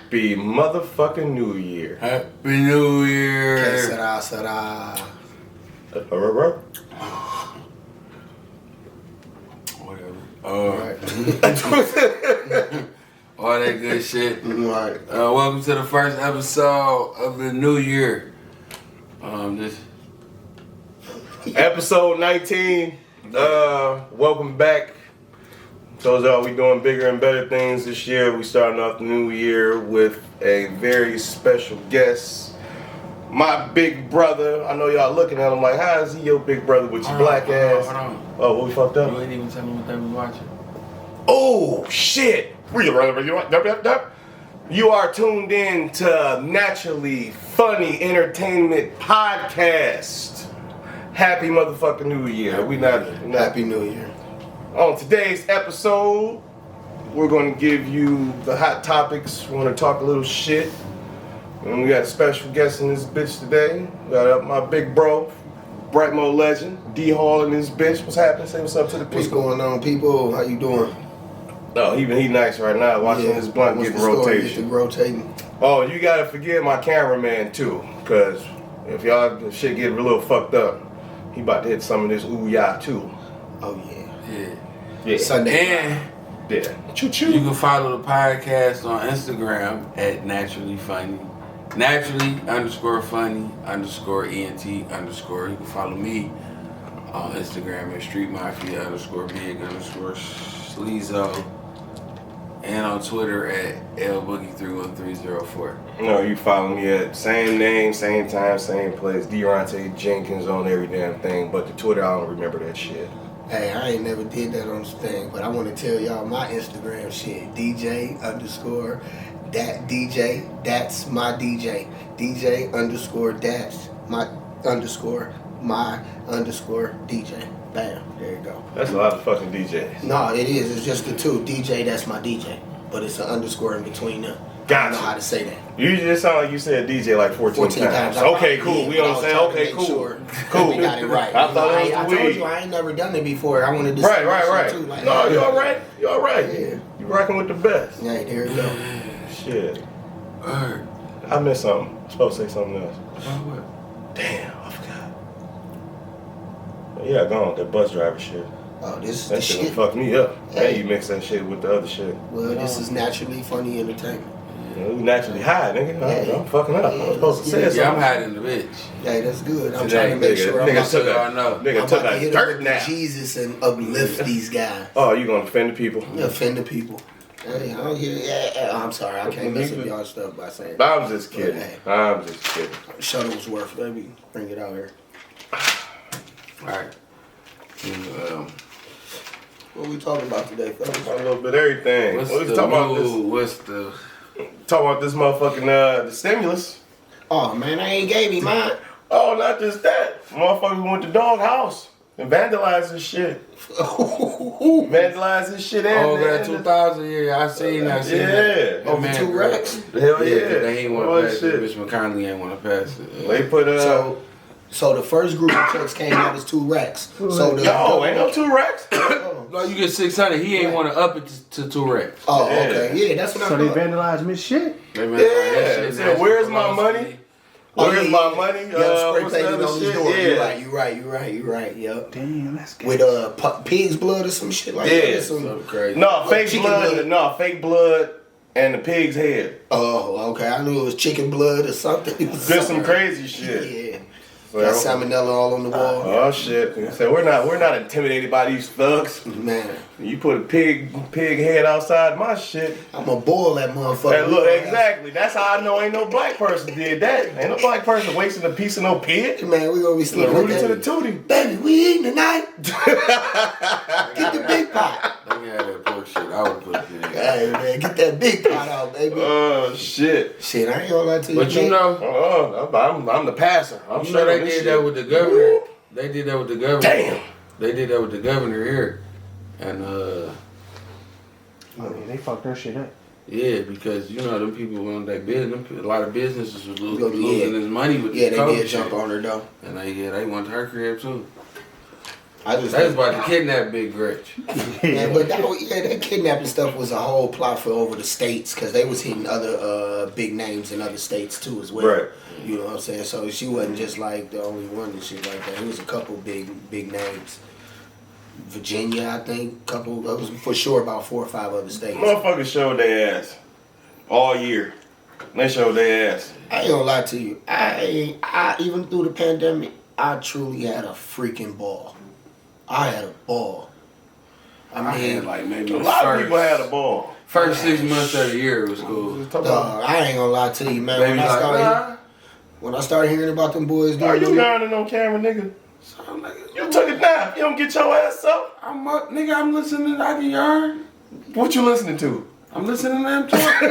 Happy motherfucking New Year. Happy New Year. Que sera, sera. Whatever. Right. All that good shit. Right. Welcome to the first episode of the new year. This Episode 19. Welcome back. Told y'all we doing bigger and better things this year. We starting off the new year with a very special guest. My big brother. I know y'all looking at him like, how is he your big brother with your black ass? Hold on. Oh, what we fucked up? You ain't even tell me what they was watching. Oh shit! You are tuned in to Naturally Funny Entertainment Podcast. Happy motherfucking New Year. We not Happy New Year. on today's episode. We're going to give you the hot topics. We're going to talk a little shit. And we got a special guest in this bitch today. We got my big bro, Brightmo legend, D Hall in this bitch. What's happening? Say what's up to the people. What's going on, people? How you doing? No, even he nice right now, watching his blunt What's getting the story? rotation. Getting rotating. Oh, you gotta forgive my cameraman too, cause if y'all shit get a little fucked up, he about to hit some of this ooh-yah too. Oh yeah. Yeah. Sunday. And Yeah. Choo-choo. you can follow the podcast on Instagram at Naturally Funny. Naturally_funny_ENT_. You can follow me on Instagram at Street Mafia _big_sleazo. And on Twitter at LBoogie31304. No, you follow me at same name, same time, same place. Deontay Jenkins on every damn thing, but the Twitter, I don't remember that shit. Hey, I ain't never did that on this thing, but I want to tell y'all my Instagram shit. That's my DJ. DJ_my_DJ. Bam, there you go. That's a lot of fucking DJs. No, it is. It's just the two. DJ, that's my DJ. But it's an underscore in between them. I Gotcha. don't know how to say that. You just sound like you said DJ like 14 times. I Okay, probably cool. did, We but I on was saying, trying to okay, make cool. sure Cool. we got it right. I thought it was I the told weed. you I ain't never done it before. I wanted to Right. say that shit too. Like, No, you alright. You alright. Yeah. You rocking with the best. Yeah, there you go. Shit. Alright. I missed something. I'm supposed to say something else. What? Damn, I forgot. Yeah, go on. That bus driver shit. Oh, this is That the shit shit. fucked me up. Hey. Hey, you mix that shit with the other shit. Well, this is Naturally Funny Entertainment. You know, you naturally high, nigga. Yeah. I'm fucking up. I'm supposed to say Yeah, something. Yeah, I'm hiding the bitch. Hey, that's good. I'm Today, trying to make sure I'm nigga about took to, I know. I'm Nigga about took to a hit dirt up nap. with Jesus and uplift these guys. Oh, you gonna offend the people? Offend the people. Hey, I don't hear. Yeah, I'm sorry. I can't mess up y'all stuff by saying I'm just kidding. Hey. I'm just kidding. Shuttlesworth, baby. Bring it out here. Alright. What we talking about today, A fellas? little bit of everything. What's We the talking about this. mood? What's the... Talk about this motherfucking the stimulus. Oh man, I ain't gave me mine. Oh, not just that. Motherfucker went to dog house and vandalized his shit. Vandalized his shit and Over that 2000, yeah, I seen that shit. Yeah. That Over man 2 great. racks. Hell yeah. They ain't want Oh, to pass shit. it. Mitch McConnell ain't want to pass it. They put So the first group of checks came out as 2 racks. So the no, ain't no 2 racks. No, you get 600. He ain't want to up it to 2 racks. Oh, Yeah. okay. Yeah, that's what So I they thought. vandalized Miss shit. They been Yeah, like, that shit said, nasty where's for my most money? people. Where's my money? Yeah, spray what's the painted other on his shit? door. Yeah. You're right. Yep. Damn, that's good. With pig's blood or some shit like Yeah. that. Some, Something crazy. No, fake chicken blood. blood. No, fake blood and the pig's head. oh, okay. I knew it was chicken blood or something. It was Just some something. crazy shit. Yeah. So, Got salmonella all on the wall. oh shit! So we're not intimidated by these thugs. Man, You put a pig head outside my shit. I'm gonna boil that motherfucker. And look, exactly. That's how I know ain't no black person did that. Ain't no black person wasting a piece of no pig. Man, we gonna be sleeping. Rudy to the tootie. Baby, we eating tonight. Get the big pot. Let me have that pork shit. I would put it in. Hey man, get that big pot out, baby. Oh shit! Shit, I ain't gonna lie to you. But you man. know, I'm the passer. I'm you straight know on they this did shit. that with the governor. They did that with the governor. Damn. They did that with the governor here. And Oh yeah, they fucked their shit up. yeah, because you know them people on that business, a lot of businesses was Yeah. losing his money with Yeah, the they COVID did jump shit. on her though. And they went to her crib too. I just They was about to kidnap Big Rich. yeah, but that kidnapping stuff was a whole plot for over the states because they was hitting other big names in other states too as well. Right. You know what I'm saying? So she wasn't just like the only one and shit like that. It was a couple big names. Virginia, I think, couple. That was for sure about 4 or 5 other states. Motherfuckers showed their ass all year. They showed their ass. I ain't gonna lie to you. I even through the pandemic, I truly had a freaking ball. I had a ball. I I mean, had like maybe A the lot of first, people had a ball. first 6 months of the year was cool. I ain't gonna lie to you, man. Baby like, When I started hearing about them boys Are doing you them, yawning on camera, nigga? So I'm like, You took a nap. You don't get your ass up. I'm up, nigga. I'm listening to I Can Yarn. What you listening to? I'm listening to them talk.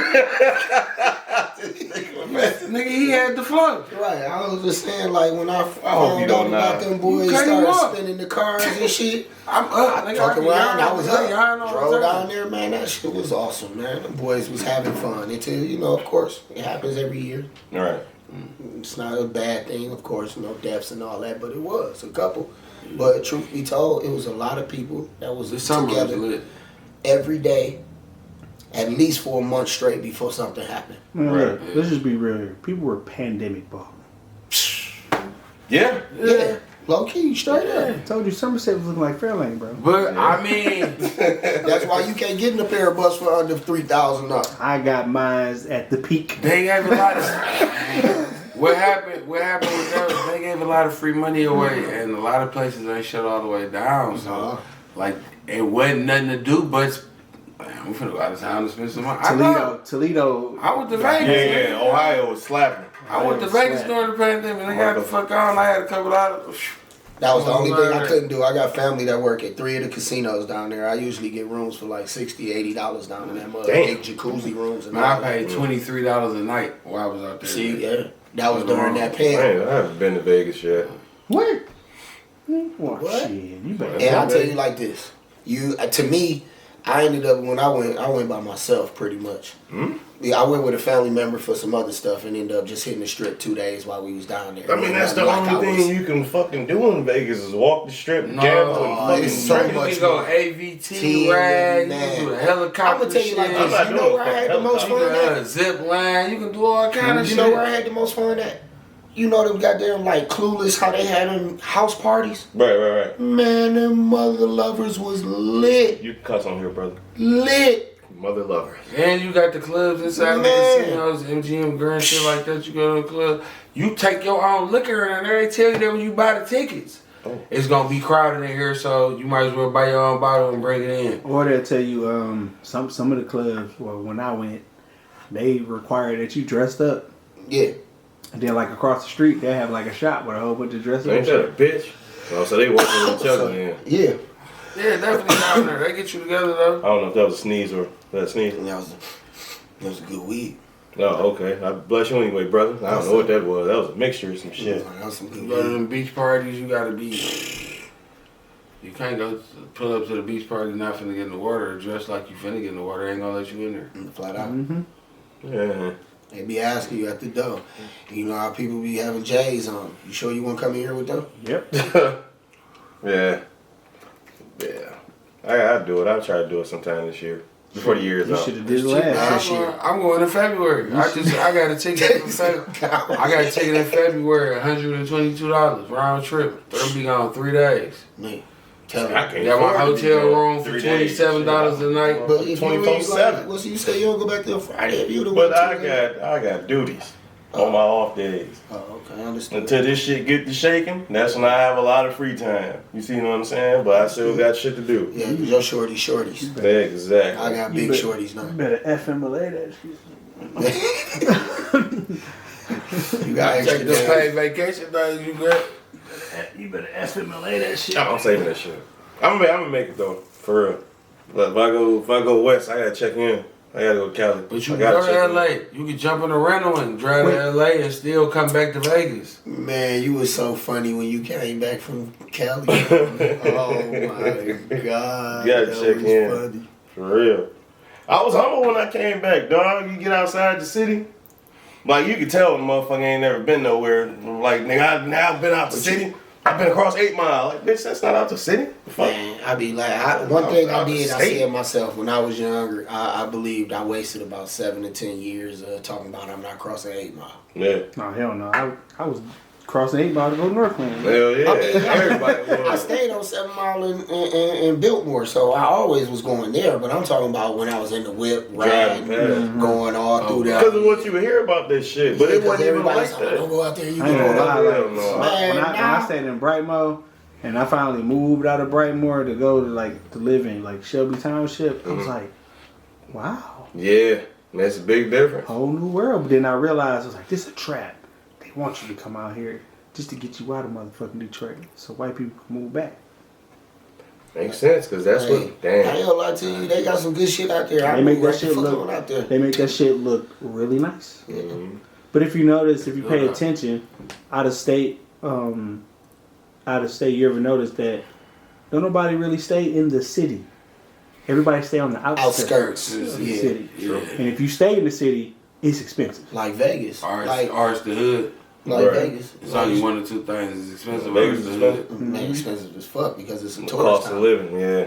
Nigga, he had the flow. right? I was just saying, like when I hope you found out don't about know. them boys You came up. started spinning the cars and shit. I'm up, nigga. Fucking around, I was up. Yarn all the Drove time. down there, man. That shit was awesome, man. The boys was having fun until of course, it happens every year. All right. It's not a bad thing, of course, no deaths and all that, but it was a couple. But truth be told, it was a lot of people that was The summer was together lit. every day, at least for a month straight before something happened. Man, Right. look, let's just be real here. People were pandemic balling. Yeah. Yeah, low key, straight up. I told you Somerset was looking like Fairlane, bro. But I mean, That's why you can't get in a pair of bus for under $3,000. I got mines at the peak. they gave a lot of. What happened with that? They gave a lot of free money away, and a lot of places ain't shut all the way down. So, Uh-huh. like, it wasn't nothing to do but. Man, we finna go out of town to spend some money. I know. Toledo. I went to Yeah, Vegas. yeah. Ohio was slapping. I went to Vegas during the pandemic. They got the fuck on. I had a couple of. That was the Oh, only thing I man. couldn't do. I got family that work at 3 of the casinos down there. I usually get rooms for like $60, $80 down in that mother. Damn. Big jacuzzi rooms and Man, all I that. paid $23 a night while I was out there. See, yeah, that was during that pandemic. Man, I haven't been to Vegas yet. What? What? What? Shit, you better. And I'll tell you like this. To me, I ended up when I went by myself pretty much. Hmm? Yeah, I went with a family member for some other stuff and ended up just hitting the strip 2 days while we was down there. I mean, that's the Like I only was- thing you can fucking do in Vegas is walk the strip, No, gamble, and fucking it's so drink. You much can go more. AVT ride, you Man. can do the helicopter I'ma tell you like shit. I'm not this. You know doing where I had the most You fun can at? zip line, you can do all kind of You shit. know where I had the most fun at? You know them goddamn like Clueless, how they had them house parties? Right. Man, them mother lovers was lit. You can cuss on here, brother. Lit. Mother lover. And you got the clubs inside the Man. casinos, MGM Grand, shit like that. You go to the club, you take your own liquor in there. They tell you that when you buy the tickets, Oh. it's gonna be crowded in here, so you might as well buy your own bottle and bring it in. Or they'll tell you some of the clubs. Well, when I went, they require that you dressed up. Yeah. And then like across the street, they have like a shop with a whole bunch of dressed up Ain't that a shit. bitch? Oh, so they working with each other then. Yeah. Yeah, definitely down there. They get you together though. I don't know if that was a sneeze or that sneeze. And that was a good weed. No, okay. I bless you anyway, brother. I don't know what that was. That was a mixture of some shit. That was some good You go to weed. them beach parties, you gotta be. You can't go pull up to the beach party not finna get in the water, dressed like you finna get in the water. They ain't gonna let you in there. Flat out. Mm-hmm. Yeah. They be asking you at the door. You know how people be having J's on. You sure you want to come in here with them? Yep. Yeah. I'll do it. I'll try to do it sometime this year. Before the year is You out. should have did it It's cheap, last man. year. I'm going in February. I got a ticket in February. I got a ticket in February, $122 round trip. They'll be gone 3 days. Man, tell me. I can't Got my afford to be hotel there room for 3 days. $27 a night. But if you ain't 24/7. like, what's you say you don't go back there Friday if you the But one I got duties on my off days. Oh, okay, I understand. Until this shit get to shaking, that's when I have a lot of free time. You see what I'm saying? But I still got shit to do. Yeah, 'cause your shorties. Exactly. I got You big bet- shorties You now. better FMLA that shit. You got extra Take the days. paid vacation days you got. You better FMLA that shit. I'm saving that shit. I'm gonna make it though, for real. But if I go west, I gotta check in. I gotta go to Cali. But you I can gotta go to check in. LA. You can jump in a rental and drive to LA and still come back to Vegas. Man, you was so funny when you came back from Cali. Oh my God. You gotta that check was in. funny. For real. I was humble when I came back, dog. You get outside the city, like you could tell a motherfucker ain't never been nowhere. Like nigga, I've now been out the city. I've been across 8 Mile. Like, bitch, that's not out the city. The fuck? Man, I be like, one thing I did, I State. said myself when I was younger, I believed I wasted about 7 to 10 years talking about I'm not crossing 8 Mile. Yeah. No, hell no. I was crossing 8 Mile to go to Northland. Hell yeah. I mean, Everybody I was. stayed on 7 Mile in Biltmore, so I always was going there. But I'm talking about when I was in the whip, riding, Driving past. going all through there. Because of what you would hear about this shit. But it Because wasn't even everybody's like Don't that. go out there. You I ain't go gonna out lie, there. Hell no. Man, when I stayed in Brightmoor and I finally moved out of Brightmoor to go to live in like Shelby Township, I was like, wow, Yeah. That's a big difference. whole new world. But then I realized I was like, this is a trap. They want you to come out here just to get you out of motherfucking Detroit, so white people can move back. Makes sense, because that's Hey, I what. ain't Damn. gonna lie to you, they got some good shit out there. I They make moved that right the shit fuck look. on out there. They make that shit look really nice. Mhm. But if you notice, if you pay Yeah. attention, out of state, you ever notice that don't nobody really stay in the city. Everybody stay on the outskirts Outskirts, of the yeah. city. Yeah. And if you stay in the city, it's expensive. Like Vegas. Like Ours the hood. Like Right. Vegas. It's only one or two things. It's expensive. Vegas Ours is the expensive. hood. Man, expensive as fuck because it's a The tourist cost of town. living, yeah.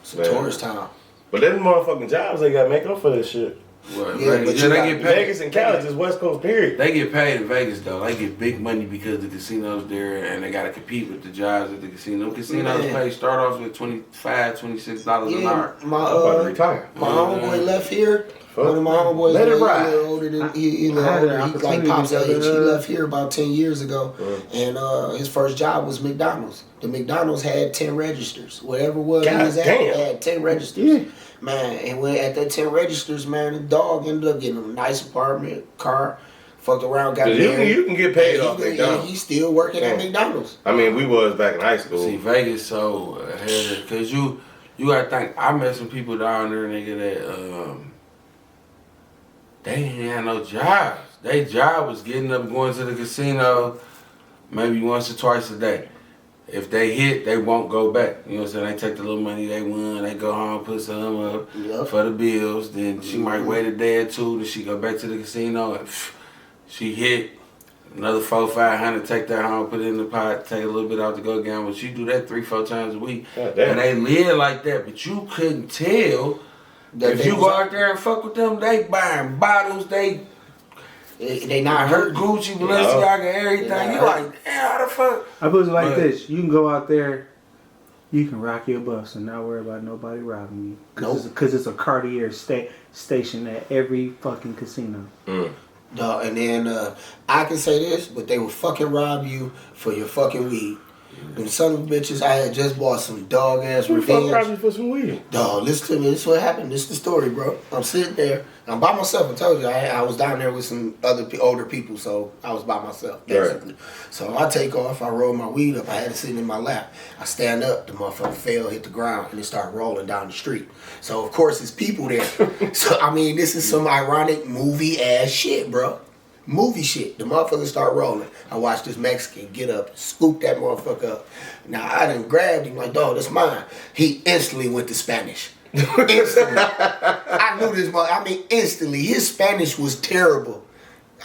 It's a Man. tourist town. But them motherfucking jobs they got to make up for this shit. What, Yeah, Vegas? but Yeah, you they got get paid. Vegas and Cali just West Coast, period. They get paid in Vegas though. They get big money because the casinos there, and they got to compete with the jobs at the casino. Casinos Man. pay start off with $25, $26 an Yeah, hour. my I'm about to retire. my homeboy left here. Fuck. One of my homeboys, Let it he a ride. little older than he a I little had an older. He's like opportunity Pop's the age. He other- left here about 10 years ago, and his first job was McDonald's. The McDonald's had 10 registers. Whatever it was he God was at, damn. it had 10 registers. Yeah. Man, and when at that 10 registers, man, the dog ended up getting a nice apartment, car, fucked around, got 'Cause you married. can get paid And off he- McDonald's. and he's still working at Yeah. McDonald's. I mean, we was back in high school. See, Vegas so ahead because you gotta think. I met some people down there, nigga, that they didn't have no jobs. Their job was getting up, going to the casino, maybe once or twice a day. If they hit, they won't go back. You know what I'm saying? They take the little money they won, they go home, put some up Yup. for the bills. Then she might wait a day or two, then she go back to the casino and she hit another 400-500, take that home, put it in the pot, take a little bit out to go gamble. She do that 3-4 times a week. God damn. And they live like that, but you couldn't tell That if they you was go out there and fuck with them, they buying bottles, they They not hurt. Gucci, Balenciaga, everything. They You not like, damn, how the fuck? I put it like But- this: you can go out there, you can rock your bus and not worry about nobody robbing you. Nope. Because it's a Cartier station at every fucking casino. Dog, and then I can say this, but they will fucking rob you for your fucking weed. Them son of bitches, I had just bought some dog ass Who the fuck revenge. robbed you for some weed? Dog, listen to me. This is what happened. This is the story, bro. I'm sitting there. I'm by myself. I told you. I was down there with some other older people, so I was by myself, basically. So I take off. I roll my weed up. I had it sitting in my lap. I stand up. The motherfucker fell, hit the ground, and it started rolling down the street. So, of course, there's people there. So, I mean, this is some ironic movie-ass shit, bro. Movie shit. The motherfucker start rolling. I watched this Mexican get up, scoop that motherfucker up. Now, I done grabbed him like, dog, that's mine. He instantly went to Spanish. Instantly. I knew this mother. I mean, instantly. His Spanish was terrible.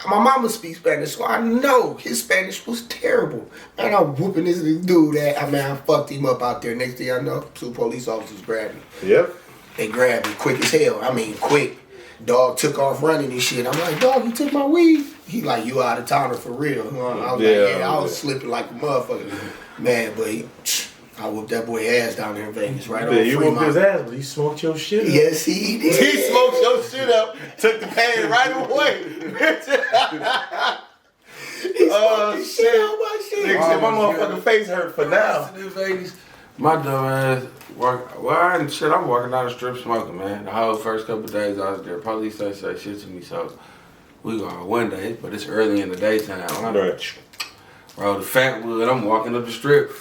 My mama speaks Spanish, so I know his Spanish was terrible. Man, I'm whooping this dude. I fucked him up out there. Next thing I know, 2 police officers grabbed me. Yep. They grabbed me quick as hell. I mean, quick. Dog took off running and shit. I'm like, dog, you took my weed. He like, you out of towner for real. I was I was slipping like a motherfucker. Man, but I whooped that boy ass down there in Vegas, right on Yeah, you whooped Fremont. his ass, but he smoked your shit up. Yes, he did. He smoked your shit up, took the pain right away. He smoked the shit out of my shit. Nigga said, my motherfucking face hurt for now. In Vegas, my dumb ass I'm walking down the strip smoking, man. The whole first couple of days I was there, police ain't say shit to me, so we go out one day, but it's early in the daytime. Right. Bro, the fat wood, I'm walking up the strip.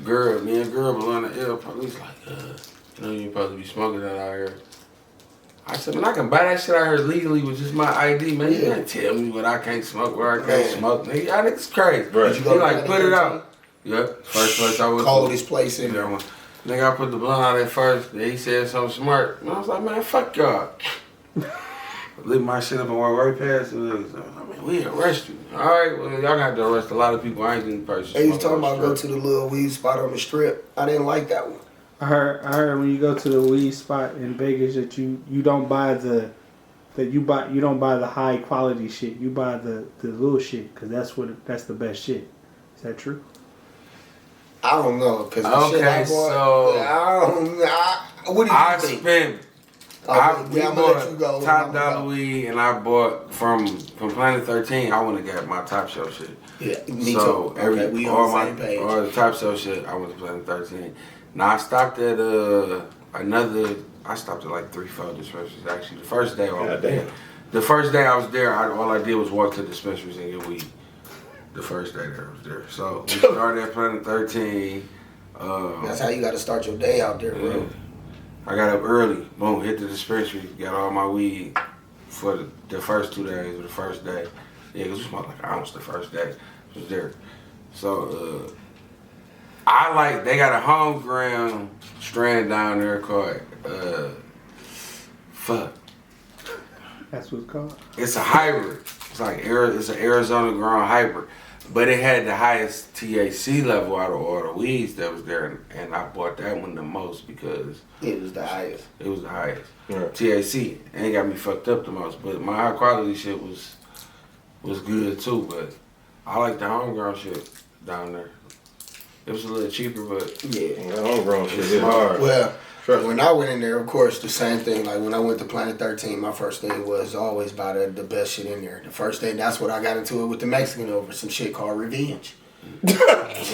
Me and girl below the air, police like, you know you ain't supposed to be smoking that out here. I said, man, I can buy that shit out here legally with just my ID, man. You can't tell me what I can't smoke, where I can't smoke. Nigga, y'all niggas crazy. Right. Did you He go to like, Planet put it 13? out. Yep, first place I was. Coldest place in there. Nigga, I put the blunt out at first. Then he said something smart. And I was like, man, fuck y'all. Leave my shit up and walk right past the niggas. I mean, we arrest you. All right, well, y'all got to arrest a lot of people. I ain't in person. They was talking about go to the little weed spot on the strip. I didn't like that one. I heard when you go to the weed spot in Vegas that you don't buy you don't buy the high quality shit. You buy the little shit because that's the best shit. Is that true? I don't know because the shit I bought. What do you think? I bought Top Dollar weed, and I bought from Planet 13. I went to get my Top Shelf shit. Yeah, me so too. Okay, we on the same page. All the Top Shelf shit, I went to Planet 13. Now I stopped at I stopped at like 3 dispensaries actually. The first day I was there. The first day I was there, all I did was walk to dispensaries and get weed. The first day that I was there. So we started at Planet 13. That's how you got to start your day out there, bro. Yeah. I got up early, boom, hit the dispensary, got all my weed for the first 2 days or the first day. Yeah, because we smoked like an ounce the first day. It was there. So, they got a homegrown strand down there called, That's what it's called? It's a hybrid. It's an Arizona grown hybrid. But it had the highest THC level out of all the weeds that was there, and I bought that one the most because it was the highest. It was the highest. Yeah. THC, and it got me fucked up the most. But my high quality shit was good too. But I like the homegrown shit down there. It was a little cheaper, but yeah, homegrown shit is hard. Well, when I went in there, of course, the same thing. Like when I went to Planet 13, my first thing was always buy the best shit in there. The first thing, that's what I got into it with the Mexican over some shit called Revenge. I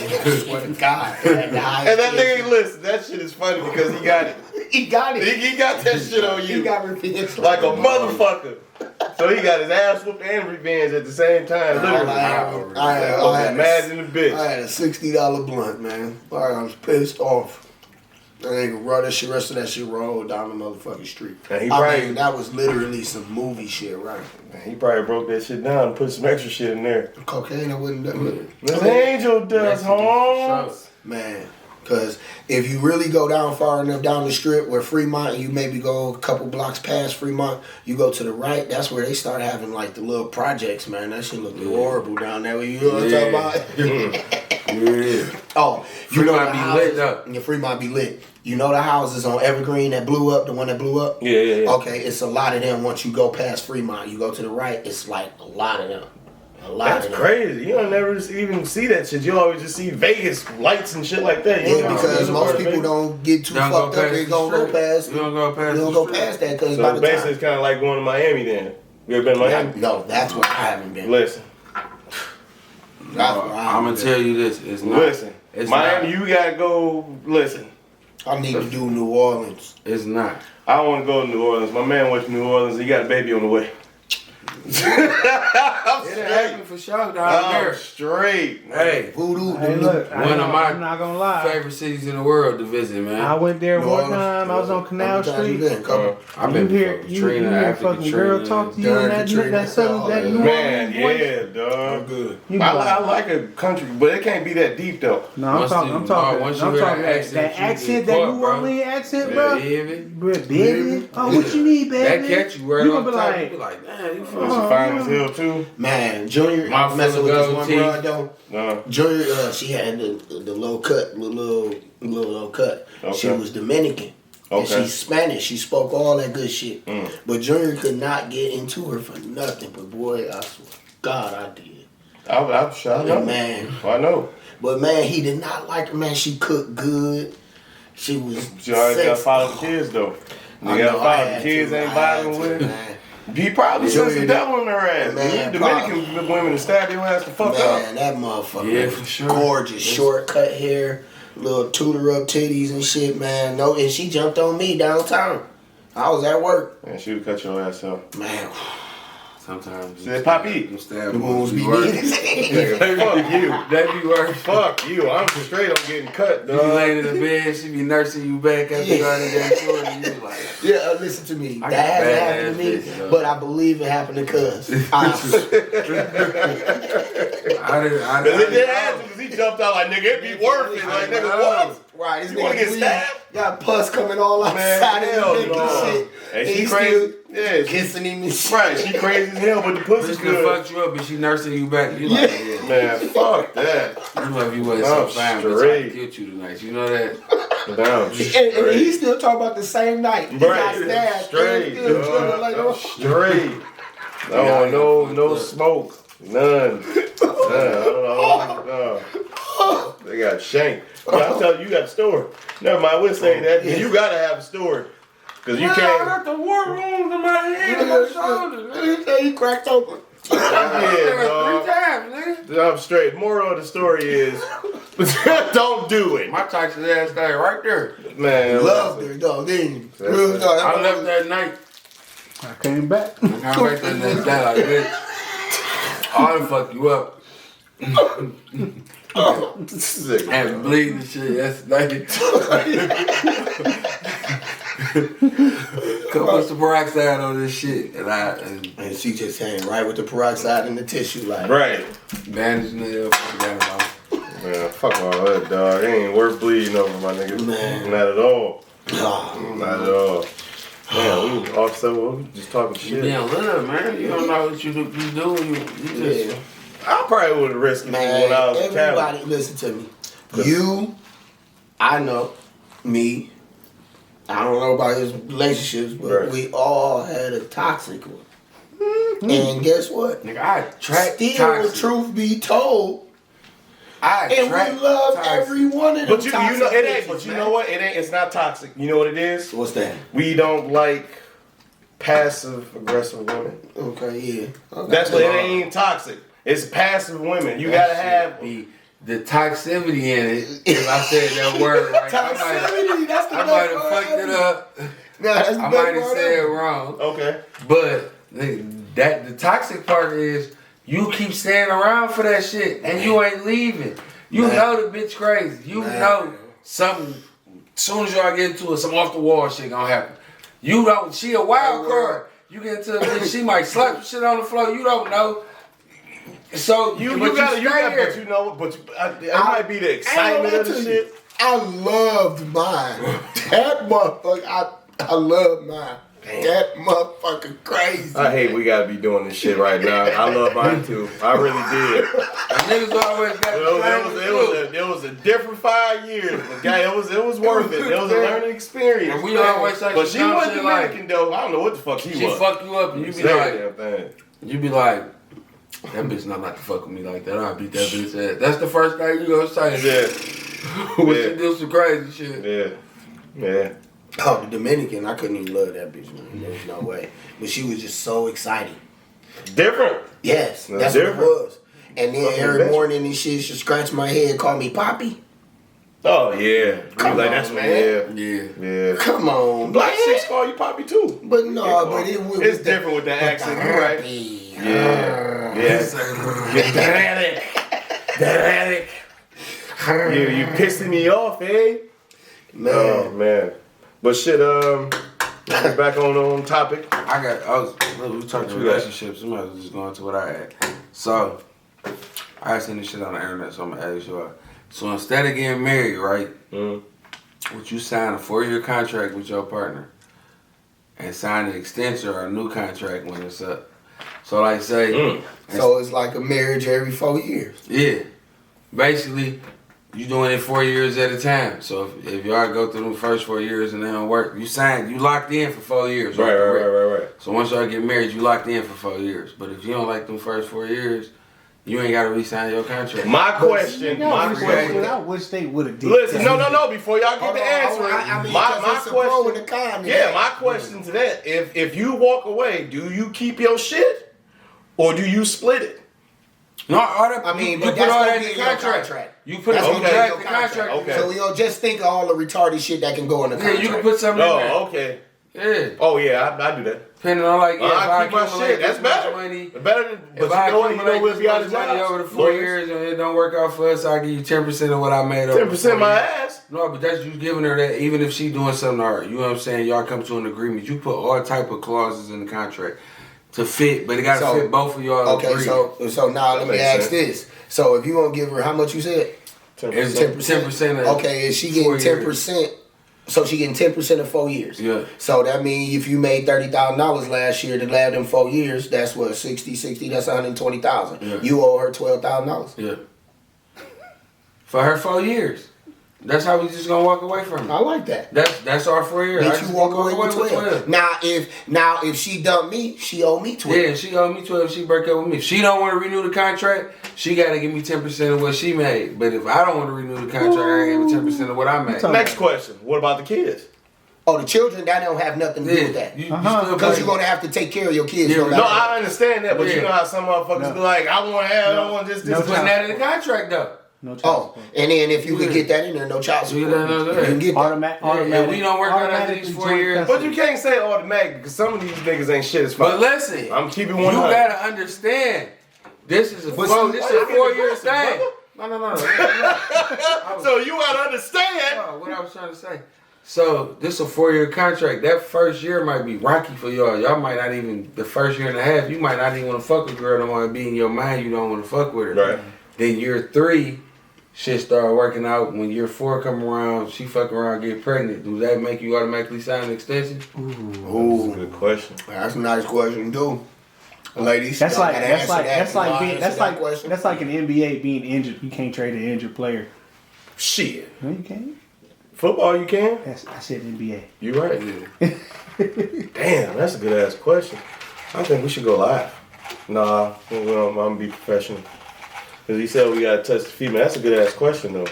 swear to God. And that nigga ain't listen. That shit is funny because he got it. He got it. He got that shit on you. He got revenge like a motherfucker. So he got his ass whooped and revenge at the same time. Literally. I had mad in the bitch. I had a $60 blunt, man. I was pissed off. That nigga roll that shit, rest of that shit rolled down the motherfucking street. And that was literally some movie shit, right? Man, he probably broke that shit down and put some extra shit in there. Cocaine, I wouldn't do it. Miss Angel does, Holmes. Man, because if you really go down far enough down the strip where Fremont, you maybe go a couple blocks past Fremont, you go to the right, that's where they start having like the little projects, man. That shit look horrible down there. You know what I'm talking about? Yeah. Oh, Fremont be lit up. Yeah, Fremont be lit. You know the houses on Evergreen that blew up, the one that blew up? Yeah. Okay, it's a lot of them once you go past Fremont. You go to the right, it's like a lot of them. That's crazy. You don't never even see that shit. You always just see Vegas lights and shit like that. Yeah, because most people don't get too fucked up. They don't go past. You don't go past. You don't go past that because by the basically time it's kind of like going to Miami. Then you ever been to Miami? No, that's where I haven't been. Listen, I'm gonna tell you this. It's not. Listen, it's Miami. Not. You gotta go. Listen, I need to do New Orleans. It's not. I don't want to go to New Orleans. My man went to New Orleans. He got a baby on the way. It happened for sure down there. Straight. Hey, voodoo. Hey, look, one of my I'm not gonna lie. favorite cities in the world to visit, man. I went there one time. I was on Canal Street. I've been you hear fucking girl talk to you and that New man, Orleans yeah, dog. Good. I like a country, but it can't be that deep though. No, I'm talking that accent, that New Orleans accent, bro. Baby, oh, what you need, baby? That catch you right you on gonna top. be You be like, damn, you from fine as hell too. Man, Junior, I was messing with this one broad though. Junior, she had the low cut, little cut. Okay. She was Dominican. And she's Spanish. She spoke all that good shit. But Junior could not get into her for nothing. But boy, I swear, God, I did. I'm shot up. Man. I know. But man, he did not like her, man. She cooked good. She was She always got to follow the kids though. You got to follow the kids ain't bothering with her. He probably sends the devil in her ass. Man, Dominican women to stab your ass the fuck up. Man, that motherfucker. Yeah, for sure. Gorgeous, short cut hair, little tutor up titties and shit, man. No, and she jumped on me downtown. I was at work. Man, she would cut your ass up. Man. Sometimes. Said Poppy. The wounds be mean. Fuck you. That be worse. Fuck you. I'm straight on getting cut, You dog. be laying in the bed, she be nursing you back after you got in that tour, and you like, Yeah, listen to me. I That got hasn't bad happened to me, ass bitch, but I believe it happened to Cuz. Cause it did happen because he jumped out like, nigga, it be worth it. Like, nigga, what? Right, this You wanna get stabbed? Got pus coming all Man, outside of hell his dick no. and shit. And she He's crazy. still Yeah, she, kissing him and shit. right, she crazy as hell, but the pussy's Bitch can good. fuck you up, but she nursing you back. You like, yeah. Man, fuck that. You know if you wasn't I'm so fine, bitch, I straight. killed you tonight. You know that? Damn, And he still talking about the same night. He got right, stabbed. straight, Still chilling dog. like, I'm oh. straight. No, no smoke, none. I don't know. They got shanked. Yeah, I'm telling you, you got a story. Never mind, we'll say that. You gotta have a story. Cause you I can't. got the war wounds in my head and my shoulders, man. He cracked open. Yeah, dog. 3 times, nigga. I'm straight. Moral of the story is, don't do it. My toxic ass stayed right there. Man, Loved her, dog, didn't you? That's Real it. dog. I left that night. I came back. I got back that next day like, bitch, I'll fuck you up. Sick. And bleeding and shit yesterday. Come put some peroxide on this shit. And And she just hang right with the peroxide and the tissue, like. Right. bandaging the fucking down about. Man, fuck all that, dog. It ain't worth bleeding over, my nigga. Man. Not at all. Oh, Not at all. Man, we also we just talking You shit. being little, man. You don't know what you do. You just. yeah. I probably would have risked it Man, when I was a everybody, child. listen to me. You, I know, me, I don't know about his relationships, but Right. we all had a toxic one. And guess what? Nigga, I attract Still, toxic. truth be told, I and attract we love toxic. every one of them But you toxic know it ain't. bitches, But you man. know what? It ain't. It's not toxic. You know what it is? What's that? We don't like passive aggressive women. Okay, yeah. Okay. That's what it ain't toxic. It's passive women. You gotta have. be the toxicity in it. If I said that word right, Toxicity, that's the I best might have word fucked it ever. up. Nah, that's the I best might have word said it ever. wrong. Okay. But that the toxic part is you keep staying around for that shit and you ain't leaving. You Man. know the bitch crazy. You Man. know something. As soon as y'all get into it, some off the wall shit gonna happen. You don't. She a wild card. You get into a bitch, she might slap some shit on the floor. You don't know. So You but gotta. stay You gotta. here. But you know. But it might be the excitement of the shit. I loved mine. That motherfucker, I love mine. That motherfucker crazy. I hate we gotta be doing this shit right now. I love mine too. I really did. And niggas always got It was a different 5 years, but guy, it was worth it. It was a learning experience. And we always say but some she dumb wasn't shit like- Dominican though. I don't know what the fuck she She was. fuck you up and you be Say like, that damn thing. that bitch not like to fuck with me like that. I'll beat that bitch ass. That's the first thing you gonna say. Yeah, When Yeah. she do some crazy shit. yeah. Oh, the Dominican, I couldn't even love that bitch, man. There's no way. But she was just so exciting. Different. Yes, That's that's different. what it was. And then Fucking every bitch. morning and shit, she'd scratch my head, call me Poppy. Oh yeah. Come Like on, that's what. man. Yeah. Yeah. Yeah. Come on, Black man. chicks call you Poppy too. But no, but it was It's different with that accent. You right. Poppy. Yeah. Dramatic. You pissing me off, eh? Man. Oh man. But shit, back on topic. We talked relationships. We might as well just go into what I had. So, I seen this shit on the internet, so I'm gonna ask you. So instead of getting married, right? Would you sign a 4-year contract with your partner and sign an extension or a new contract when it's up? So like say, So it's like a marriage every 4 years. yeah, basically you doing it 4 years at a time. So if y'all go through the first 4 years and they don't work, you locked in for 4 years. Right. So once y'all get married, you locked in for 4 years. But if you don't like them first 4 years, you ain't gotta re-sign your contract. My question. I wish they would have did. Listen, that. no. Before y'all get the answer, I mean, my 'cause it's a pro and a question. con to Yeah, that. my question to that: if you walk away, do you keep your shit, or do you split it? No, all that. I mean, you but put that's all gonna that be in in the your contract. contract. You put it That's in gonna the be in your contract. Okay. So you know, just think of all the retarded shit that can go in the Yeah, contract. you can put something in there. Oh, okay. Yeah. Oh yeah, I do that. Depending on like, yeah, if I I keep my accumulate shit. That's this much better. money, Better than, but if I you know what? You know accumulate we'll this be out much of money jobs. over the 4 years and it don't work out for us, I'll give you 10% of what I made over 10% my ass. No, but that's you giving her that even if she doing something to her. You know what I'm saying? Y'all come to an agreement. You put all type of clauses in the contract. to fit, but it gotta So- fit both of y'all. Okay, agree. so now let me makes ask sense. this. So if you gonna give her how much you said? It's 10%. 10%. Okay, is she getting 10%? So she getting 10% of 4 years. Yeah. So that means if you made $30,000 last year to last them 4 years, that's what 60. That's 120,000. Yeah. You owe her $12,000. Yeah. For her 4 years. That's how we just gonna walk away from I it. like that. That's our 4 years. I Bitch, just you walk gonna away with 12. Now if she dumped me, she owe me 12. Yeah, she owe me 12 if she break up with me. If she don't want to renew the contract, she got to give me 10% of what she made. But if I don't want to renew the contract, I give her 10% of what I made. Next question. What about the kids? Oh, the children, that don't have nothing to do with that. You Uh-huh. still Because pay- you're gonna have to take care of your kids. Yeah, no no, matter No, what. I understand that, but Yeah. you know how some motherfuckers No. be like, I want to have, I No. want this, No this, Putting that in the contract though. No child Oh, support. and then if you Yeah. could get that in there, no child Yeah, support. no, no, You can get that. Automatic. and we don't work out after these 4 years. But you can't say automatic because some of these niggas ain't shit as fuck. But listen, I'm keeping you 100. gotta understand. This is a But four, see, this why is you a get 4 year aggressive, thing. brother? No. So you gotta understand. No, what I was trying to say. So this is a 4 year contract. That first year might be rocky for y'all. Y'all might not even the first year and a half. You might not even want to fuck with a girl no more. It be in your mind you don't want to fuck with her. Right. Then year 3, shit start working out. When year 4 come around, she fuck around, get pregnant. Do that make you automatically sign an extension? Ooh, good question. That's a nice question, too. Ladies, That's y'all like gotta that's answer like that. that's like Y'all being answer that's that like question. that's like an NBA being injured. You can't trade an injured player. Shit. No, you can't. Football, you can? I said NBA. You right. Damn, that's a good ass question. I think we should go live. Nah, I'm gonna be professional. Cause he said we gotta touch the female. That's a good ass question though.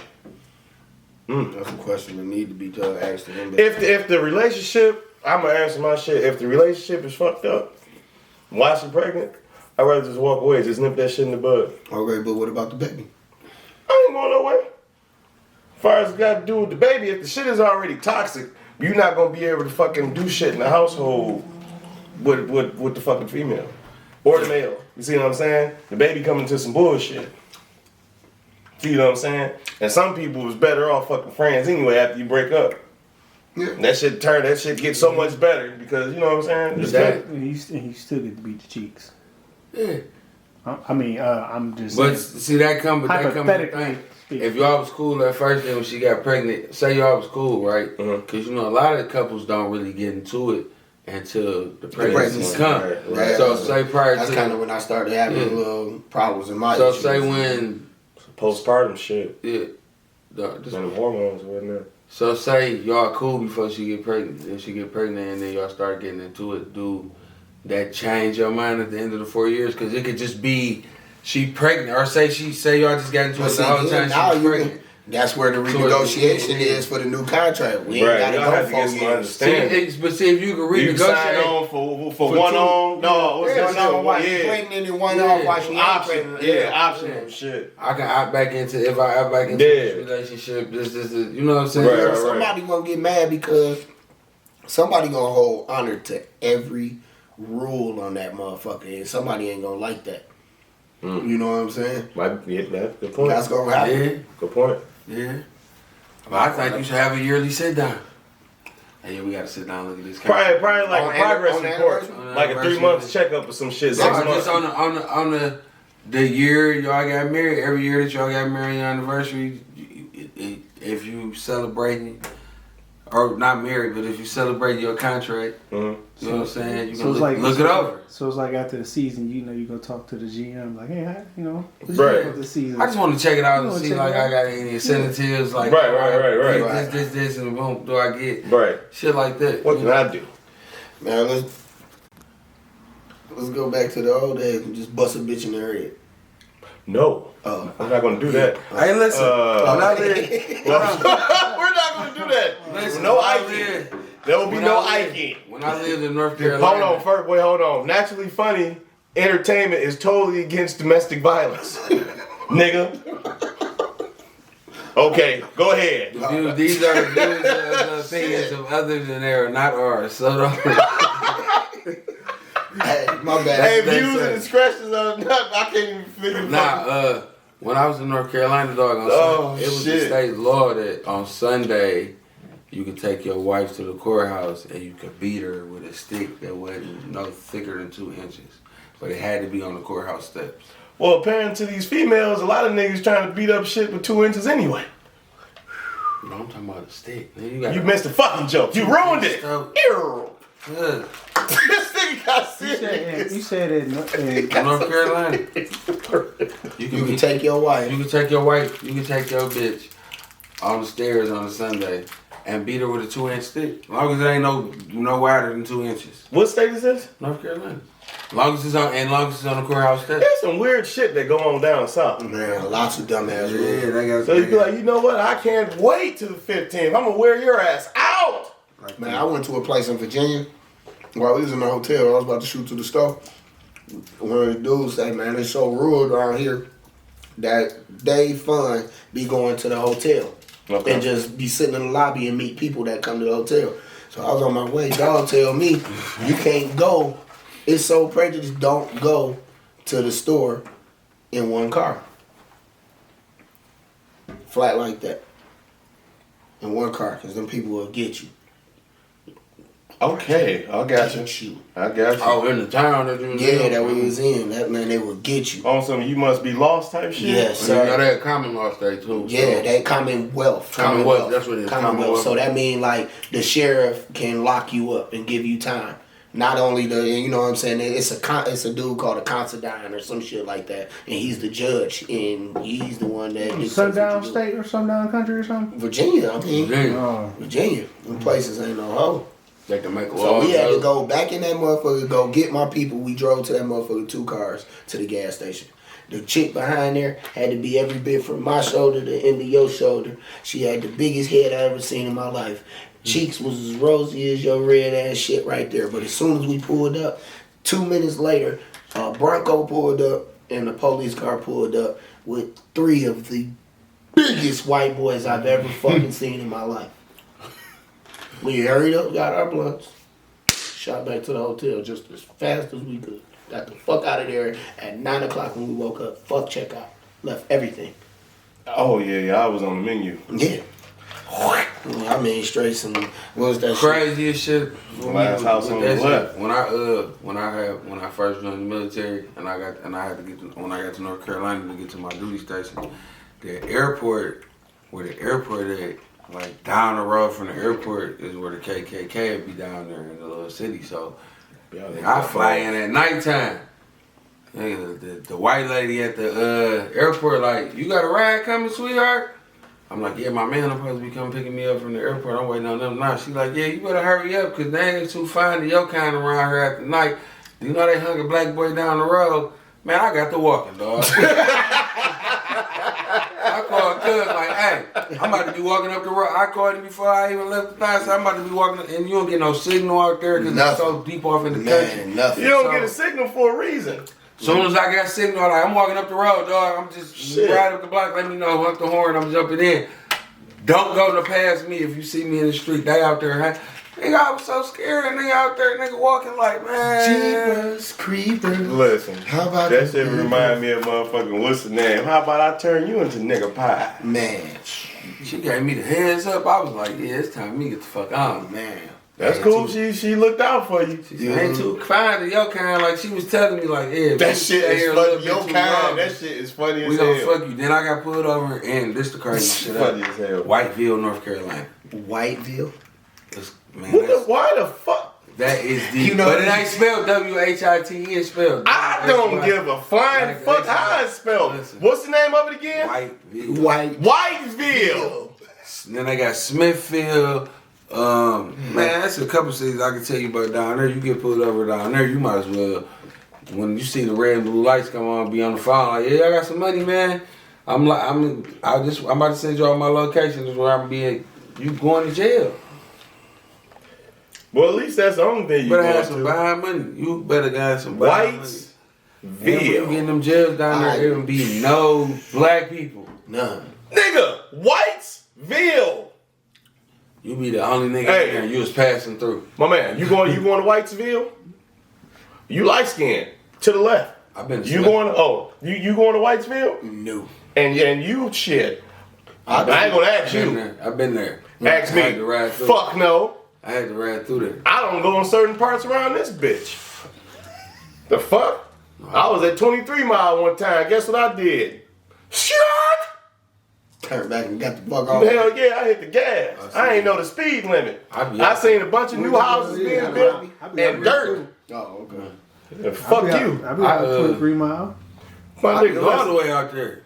That's a question that need to be asked to him. If the relationship, I'm gonna answer my shit. If the relationship is fucked up, why she pregnant? I'd rather just walk away, just nip that shit in the bud. Okay, but what about the baby? I ain't going nowhere. As far as it got to do with the baby, if the shit is already toxic, you're not gonna be able to fucking do shit in the household with the fucking female or the male. You see what I'm saying? The baby coming to some bullshit. See what I'm saying? And some people is better off fucking friends anyway after you break up. Yeah. That shit gets so much better because you know what I'm saying? It's That- good. And you still get to beat the cheeks. Yeah. I'm just But saying, see that come with the hypothetically thing. speaking. If y'all was cool at first, then when she got pregnant, say y'all was cool, right? Mhm. Because you know a lot of couples don't really get into it until the pregnancy pregnancy. come. Right. So say prior That's to kind of when I started having Yeah. little problems in my so issues. say when Postpartum shit. yeah, this- And the hormones, wasn't it? so say y'all cool before she get pregnant, and she get pregnant, and then y'all start getting into it. Do that change your mind at the end of the 4 years? Because it could just be she pregnant, or say y'all just got into But it see, the whole then time now she was you pregnant. can, that's where the So renegotiation yeah. is for the new contract. We ain't Right, gotta y'all go have to 4 get some years. understanding. But see if you can You can sign renegotiate. on for For one two- on. No, what's Yeah, that no, shit? while she's Yeah. pregnant and one Yeah. off while she ain't Option, pregnant. yeah, optional shit. I can opt back into if I opt back into Yeah. this relationship. This, you know what I'm saying? Right, Yeah, right, somebody gonna get mad because somebody gonna hold honor to every rule on that motherfucker, and somebody ain't gonna like that. You know what I'm saying? Might be that. Good point. That's gonna happen. Yeah, Good point. yeah. But I think you should have a yearly sit down. Hey, yeah, we gotta sit down and look at this. Probably like On a progress on the report, anniversary? like a 3 months checkup or some shit. 6 No, months. just on the year y'all got married. Every year that y'all got married, your anniversary. If you celebrating, or not married, but if you celebrate your contract, Mhm. you know what I'm saying. You So can it's look, like look it over. So it's like after the season, you go talk to the GM, like, hey, what you Right. think of the season? I just want to check it out You and wanna see check like it out? I got any incentives, like Right, right. this, and boom, do I get Right. shit like that? What can I do? Man, let's go back to the old days and just bust a bitch in the head. No. Oh. I'm not gonna do that. Hey, listen, when I lived, We're not gonna do that. listen, No when I Ike. lived- There will be when no I lived- Ike. When I lived in North Hold Carolina, on, first, wait, hold on. Naturally Funny Entertainment is totally against domestic violence. Nigga. Okay, go ahead. these are the opinions of others and they are not ours. So don't. Hey, my bad. Hey, That's views it. and discretions are not, I can't even figure Nah, when I was in North Carolina, dog, Oh, it was shit. the state law that on Sunday you could take your wife to the courthouse and you could beat her with a stick that wasn't no thicker than 2 inches. But it had to be on the courthouse steps. Well, apparent to these females, a lot of niggas trying to beat up shit with 2 inches anyway. No, I'm talking about a stick. Man, You missed the fucking joke. You ruined it. Yeah. This nigga got You serious. said it. In North Carolina, You can take your wife. You can take your wife, you can take your bitch on the stairs on a Sunday and beat her with a 2-inch stick. As long as it ain't no wider than 2 inches. What state is this? North Carolina. As long as it's on the courthouse steps. There's some weird shit that go on down south. Man, lots of dumbass rules. Yeah, they got. So you be like, you know what? I can't wait till the 15th. I'm gonna wear your ass out. Man, I went to a place in Virginia while we was in the hotel. I was about to shoot to the store. One of the dudes said, man, it's so rude around here that they fun be going to the hotel and just be sitting in the lobby and meet people that come to the hotel. So I was on my way. Dog tell me, you can't go. It's so prejudiced. Don't go to the store in one car. Flat like that. In one car, because them people will get you. Okay, I got you. I got you. Oh, in the town that you was in? Yeah, that we was in. That man, they will get you. On some you must be lost type shit? Yes, So you know sir. that common law state too. Yeah, that Commonwealth. Commonwealth, that's what it is, Commonwealth. Commonwealth. So that means like the sheriff can lock you up and give you time. Not only the, you know what I'm saying, it's a dude called a considine or some shit like that, and he's the judge, and he's the one that dictates what Sundown you do. State or Sundown Country or something? Virginia, I mean, Yeah. Virginia, them places ain't no hoe. They can make a So law. we had to go back in that motherfucker, go get my people. We drove to that motherfucker 2 cars to the gas station. The chick behind there had to be every bit from my shoulder to the end of your shoulder. She had the biggest head I ever seen in my life. Cheeks was as rosy as your red ass shit right there. But as soon as we pulled up, 2 minutes later, a Bronco pulled up and a police car pulled up with 3 of the biggest white boys I've ever fucking seen in my life. We hurried up, got our blunts, shot back to the hotel just as fast as we could. Got the fuck out of there at 9 o'clock when we woke up. Fuck checkout. Left everything. Oh yeah, I was on the menu. Yeah. I mean, straight some. What was that shit? Craziest shit. Last house on the left. When I first joined the military and I had to get to, when I got to North Carolina to get to my duty station, the airport, where the airport at, like down the road from the airport is where the KKK would be down there in the little city. So I fly in at nighttime. Nigga, the white lady at the airport like, you got a ride coming, sweetheart? I'm like, yeah, my man, I'm supposed to be coming picking me up from the airport. I'm waiting on them now. She like, yeah, you better hurry up, because they ain't too fine to your kind around here at the night. Do you know they hung a black boy down the road? Man, I got to walking, dog. I called Cuz like, hey, I'm about to be walking up the road. I called him before I even left the thing, so I'm about to be walking, and you don't get no signal out there because it's so deep off in the country. Man, nothing. You don't get a signal for a reason. Soon as I got signal, like, I'm walking up the road, dog. I'm just right up the block. Let me know. Honk the horn. I'm jumping in. Don't go to pass me if you see me in the street. They out there. Nigga, I was so scared. Nigga out there, nigga walking like, man. Jeepers, creepers. Listen, How about that shit remind me of motherfucking what's the name? How about I turn you into nigga pie? Man, She gave me the heads up. I was like, yeah, it's time for me to get the fuck on. man. That's cool. She looked out for you. She said, ain't too fine to your kind. Like, she was telling me, like, yeah. That shit is funny. Your kind. Long, That shit is funny as we hell. gonna fuck you. Then I got pulled over, and this the crazy shit. Funny as hell. Whiteville, North Carolina. Whiteville. Man, Why the fuck? that is deep. You know- but it ain't spelled WHITE. It's spelled. I don't give a flying Like, fuck listen, how it's spelled. listen. What's the name of it again? Whiteville. Whiteville. Then I got Smithfield. Man, that's a couple cities I can tell you about down there. You get pulled over down there, you might as well. When you see the red and blue lights come on, be on the phone like, yeah, I got some money, man. I'm about to send you all my locations where I'm being. You going to jail? Well, at least that's the only thing You you better going have some to. behind money. You better got some behind money. And when you get in Whiteville. them jails down there, there will be no black people. None. Nigga, Whitesville. You be the only nigga Hey. there and you was passing through. My man, you going to Whitesville? You light skinned. To the left. I've been to You going to you going to Whitesville? No. And you shit. I ain't gonna ask Been you. there. I've been there. Ask I had me. to ride through. Fuck no. I had to ride through there. I don't go in certain parts around this bitch. The fuck? I was at 23 Mile one time. Guess what I did? Shut! Turned back and got the fuck off. Hell yeah, I hit the gas. I ain't know the speed limit. I seen a bunch of new houses being built and dirt. Oh, okay. And fuck you. I be out 23 miles. My I nigga, go all the listen. way out there.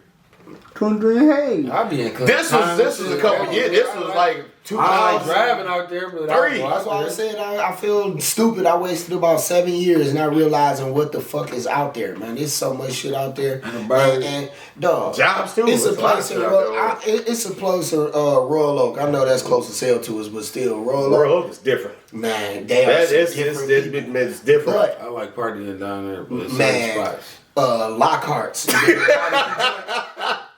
23, hey. I be in This was a couple years. This was like I like 2000. driving out there, but Three. That's why I said I feel stupid. I wasted about 7 years not realizing what the fuck is out there, man. There's so much shit out there. And dog, Jobs too. it's a There's lot of place in shit out there. it's a place in Royal Oak. I know that's close as hell to us, but still, Royal Oak, Royal Oak is different. man, they are some different people. It's different. But I like partying down there, but man, certain spots. Lockhart's.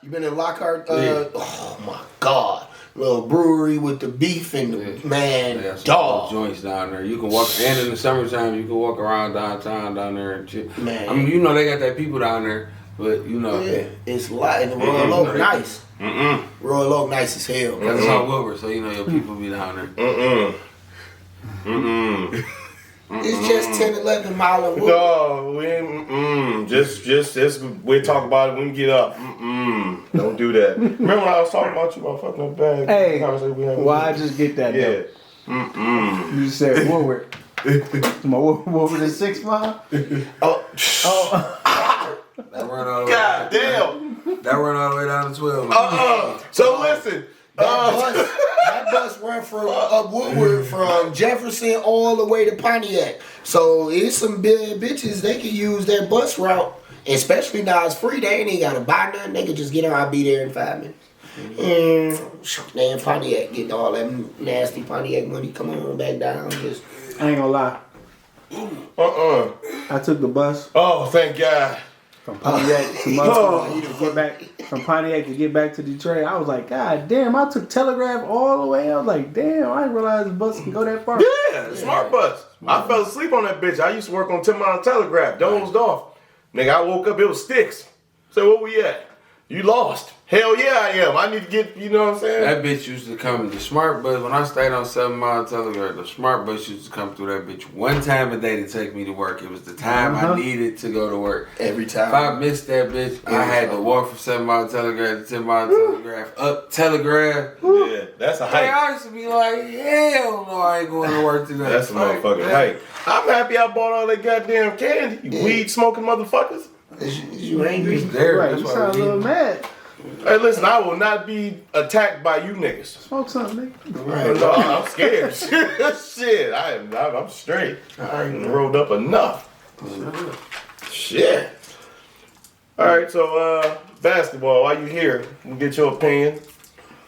You been in Lockhart? Yeah. Oh my god, little brewery with the beef and the man, They got some dog. joints down there. You can walk, and in the summertime, you can walk around downtown down there and shit. Man. I mean, you know they got that people down there, but you know, Yeah, it's light and Royal Oak nice. Mm-mm. Royal Oak nice as hell. that's all Wilbur, so you know your people be down there. Mm-mm. Mm-mm. It's just 10, 11 mile and wood. No, just we'll talk about it when we get up. Don't do that. Remember when I was talking about you about fucking up bag? Hey, Conversation we had with why I you? just get that Yeah. though? You just said Woodward. My Woodward is 6 mile? Oh, Oh, That run all the way. God damn. That run all the way down to 12. So listen. That bus run from up Woodward from Jefferson all the way to Pontiac. So it's some big bitches. They can use that bus route, especially now it's free. They ain't even gotta buy nothing. They can just get on. I'll be there in 5 minutes. They in Pontiac getting all that nasty Pontiac money. Come on back down. Just I ain't gonna lie. I took the bus Oh, thank God. from Pontiac to Mustang to get back from Pontiac to get back to Detroit. I was like, God damn! I took Telegraph all the way. I was like, damn! I didn't realize the bus can go that far. Yeah, smart bus. I fell asleep on that bitch. I used to work on 10 Mile Telegraph. Dozed off. Nigga, I woke up, it was sticks. So where we at? You lost. Hell yeah, I am. I need to get, you know what I'm saying? That bitch used to come, the smart bus, when I stayed on 7 Mile Telegraph, the smart bus used to come through that bitch one time a day to take me to work. It was the time I needed to go to work. every If I time. missed that bitch, I had to walk from 7 Mile Telegraph to 10 Mile Telegraph, up Telegraph. Yeah, that's a Like, hike. I used to be like, hell no, I ain't going to work today. That's a motherfucking hike. I'm happy I bought all that goddamn candy. You weed smoking motherfuckers. Is you angry? There, Right, that's you why sound a we little eat. mad. Hey, listen, I will not be attacked by you niggas. Smoke something, nigga. Right. No, I'm scared. Shit, I'm straight. I ain't rolled up enough. Shit. All right, so basketball. While you here, we get your opinion.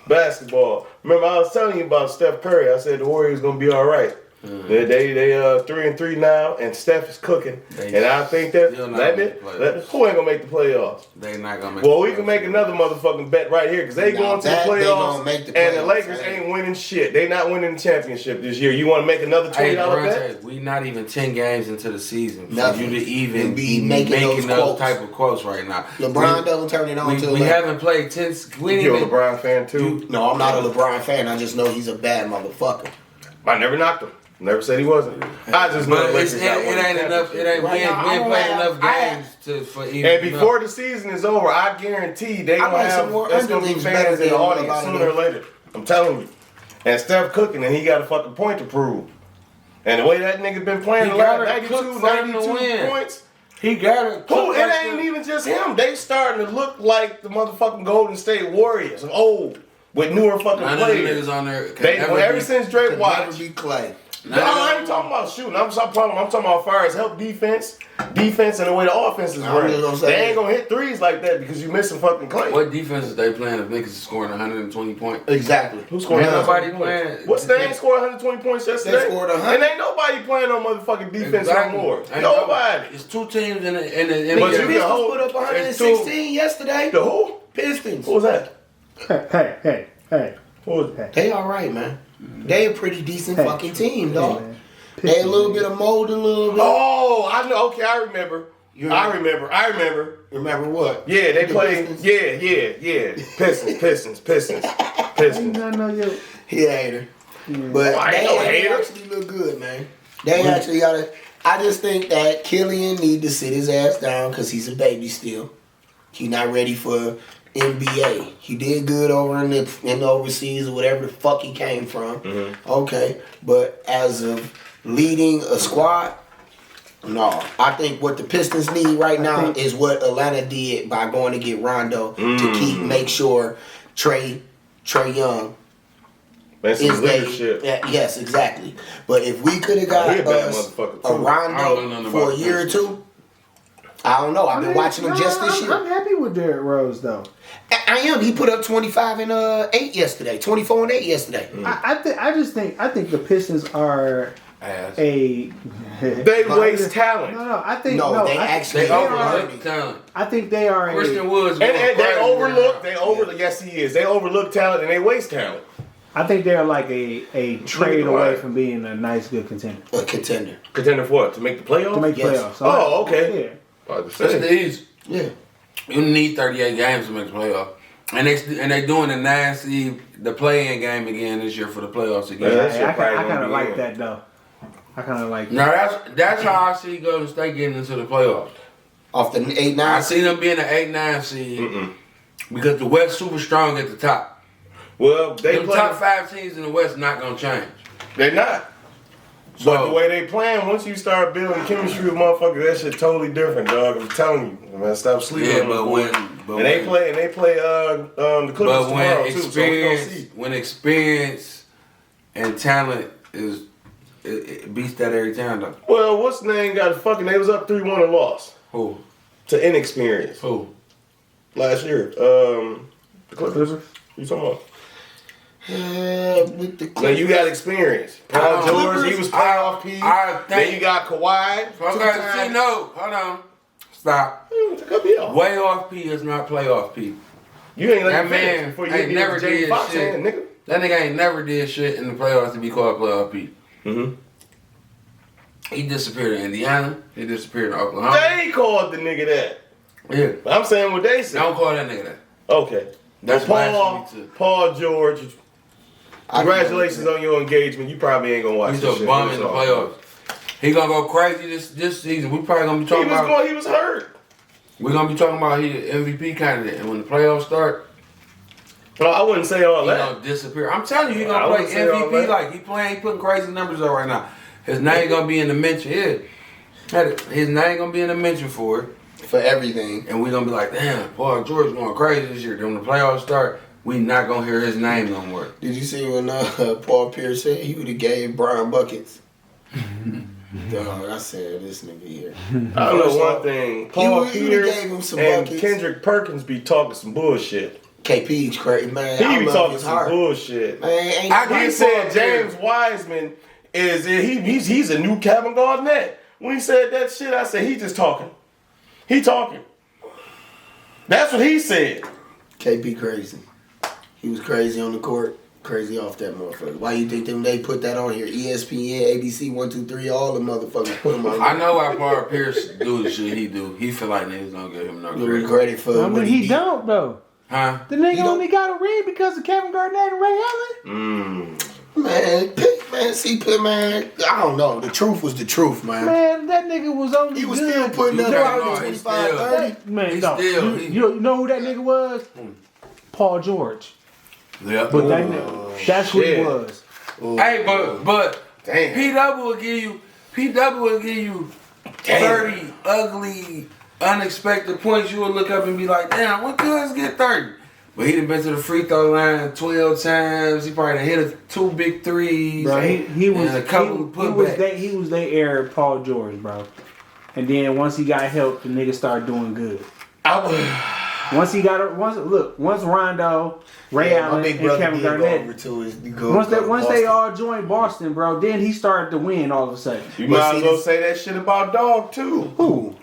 Basketball. Remember, I was telling you about Steph Curry. I said the Warriors gonna be all right. They 3-3 now, and Steph is cooking. They And I think that still not make the playoffs. who ain't gonna make the playoffs? They not going to make Well, the we can playoffs. make another motherfucking bet right here because they Now going to the that they playoffs, gonna make the and the playoffs, Lakers hey. ain't winning shit. They not winning the championship this year. You want to make another Hey, $20 bet? Durante, we not even 10 games into the season for Nothing. you to even And be be making making those those type of quotes right now. LeBron don't turn it on We, till we like, haven't played 10. We You're a didn't even. LeBron fan too. No, I'm not a LeBron fan. I just know he's a bad motherfucker. I never knocked him. Never said he wasn't. I just know But the it's, Lakers it, not it winning ain't the enough. It championship. ain't. We Right ain't, now, we ain't I played don't enough have- games for even. And before the season is over, I guarantee they I gonna like some have more there's gonna be underlings better fans in the than a audience lot of sooner or them. later. I'm telling you. And Steph cooking, and he got a fucking point to prove. And the way that nigga been playing He the last gotta 92, cook for them to 92 win. points. he got it. Who? It ain't even just him. They starting to look like the motherfucking Golden State Warriors, old with newer fucking None of the players. niggas on there. Can They ever ever be- since Drake Could watched. never be Clay. No, I ain't talking about shooting. I'm talking about far as help defense, and the way the offense is I was running. gonna say They that. ain't gonna hit threes like that because you missing fucking Clay. What defense is they playing if niggas is scoring 120 points? Exactly. Who's scoring? Ain't 120 nobody points? playing. What's they ain't scored 120 points yesterday? They scored 100. And ain't nobody playing on motherfucking defense Exactly. no more. Ain't Nobody. It's two teams in the But The you NBA. can Pistons hold- put up it's 116 yesterday. The who? Pistons. What was that? Hey. What was that? They all right, man. They a pretty decent Hey. fucking team, Hey, dog. man. They a little bit of mold, a little bit. Oh, I know. Okay, I remember. I remember. Remember what? Yeah, they The played. Pistons. Yeah. Pistons. Ain't nothing on your. He a hater. But Oh, I ain't no they hater. actually look good, man. They actually gotta. I just think that Killian need to sit his ass down because he's a baby still. He not ready for NBA. He did good over in the overseas or whatever the fuck he came from. Okay, but as of leading a squad, no. I think what the Pistons need right now is what Atlanta did by going to get Rondo to make sure Trey Young. That's Is his leadership. yes, exactly. But if we could have got He a bad us motherfucker, a too. I don't know Rondo nothing for a about year or this. two, I don't know. I've been watching him just this year. I'm happy with Derrick Rose though. I am. He put up 25 and 8 yesterday. 24 and 8 yesterday. I think the Pistons are Ass. a. They waste talent. No, I think No, they I, actually They are. overlook talent. I think they are a. Christian Woods. And going they crazy overlook. right They now. overlook. Yes, he is. They overlook talent and they waste talent. I think they're like a trade Right. away from being a nice, good contender A contender. Contender for what? To make the playoffs? to make Yes. playoffs. Oh, okay. Yeah. About to That's say. the easy. Yeah. You need 38 games to make the playoff. And they doing the 9 seed, the play-in game again this year for the playoffs again. Yeah, that shit I probably kind gonna of be like in. that though. I kind of like that. Now that's how I see Golden State getting into the playoffs. Off the 8-9. I see them being an 8-9 seed because the West super strong at the top. Well, they The play. top 5 teams in the West not gonna change. They're not. So But the way they playing, once you start building chemistry with motherfuckers, that shit totally different, dog. I'm telling you, man. Stop sleeping yeah, on but them when boys. but And they when, play the Clippers but tomorrow when too. So we gonna experience see. when experience and talent is it beats that every time though. Well, what's the name? Got fucking. They was up 3-1 and lost Who? to inexperience Who? last year. The Clippers. You talking about? With the Now you got experience. Paul George, he was playoff P. I think- Then you got Kawhi. Okay, see, no, hold on. Stop. Cut me off. Way off P is not playoff P. You ain't let That me finish man before you ain't get never Jay did Fox shit. in, nigga. That nigga ain't never did shit in the playoffs to be called playoff P. Mm-hmm. He disappeared in Indiana. He disappeared in Oklahoma. They called the nigga that. Yeah. But I'm saying what they said. Don't call that nigga that. Okay. That's Well, blasphemy too. Paul George, congratulations on your engagement. You probably ain't gonna watch He's this a shit. bum It's in the all playoffs. He gonna go crazy this season. We probably gonna be good. talking about. He was hurt. We're gonna be talking about he an MVP candidate, and when the playoffs start, No, I wouldn't say all he that. gonna disappear. I'm telling you, he I gonna play wouldn't say all MVP that. like he putting crazy numbers up right now. His name gonna be in the mention. Yeah, his name gonna be in the mention for it, for everything. and we gonna be like, damn, Paul George going crazy this year. Then when the playoffs start, we not gonna hear his name no more. Did you see when Paul Pierce said he would have gave Brian buckets? Dog, I said this nigga here. I know one thing. Paul you would've Pierce gave him some and buckets. Kendrick Perkins be talking some bullshit. KP's crazy, man. He I be love talking his some heart. bullshit. Man, ain't I He give said Paul James Pierce- Wiseman he's a new Kevin Garnett. When he said that shit, I said he just talking. He talking. That's what he said. KP crazy. He was crazy on the court, crazy off that motherfucker. Why you think they put that on here? ESPN, ABC, 1, 2, 3, all the motherfuckers put him on. I know why Paul Pierce do the shit he do. He feel like niggas don't give him no You credit. regret it for I what mean, he did. don't though. Huh? The nigga He don't- only got a ring because of Kevin Garnett and Ray Allen. Man, I don't know. The truth was the truth, man. Man, that nigga was only He was good. still putting You up gotta average know, 25, he's 30. Man, He no. still- You know who that nigga was? Paul George. Yeah. But that nigga, that's who he shit. was. Hey, but Damn. P Double will give you 30 ugly, unexpected points. You will look up and be like, damn, what cuz get 30? But he done been to the free throw line 12 times. He probably done hit 2 big threes. Bro, he was and a couple of putbacks. he was their air Paul George, bro. And then once he got help, the nigga started doing good. Once Rondo, Ray My Allen, big and brother Kevin did go over Garnett, to his. once they all joined Boston, bro, then he started to win all of a sudden. You But might see as well this- say that shit about Dog too. Who?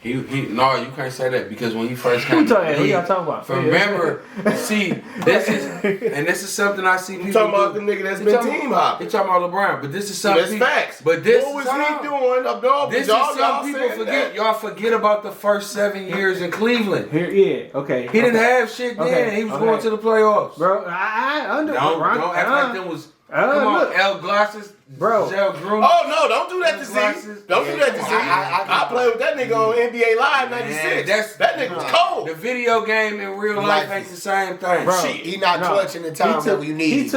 No, you can't say that because when he first came, Who y'all talking about? Remember, see, this is something I see people You talking about do. the nigga that's He been talking team about- hopping. He talking about LeBron, but this is something. That's facts. But this what was time, he doing up there? This is y'all something people saying forget. that. Y'all forget about the first 7 years in Cleveland. Okay. He didn't have shit then. Okay, He was okay. going to the playoffs. Bro, I under. Don't act like them was. Come on, look. L. Glosses, Bro. Gel Groom. Oh no! Don't do that to Z. Glasses. Don't do that to Z. I played with that nigga on NBA Live '96. That nigga was cold. The video game in real life ain't the same thing. Bro. Shit. He not clutching the time that we need. He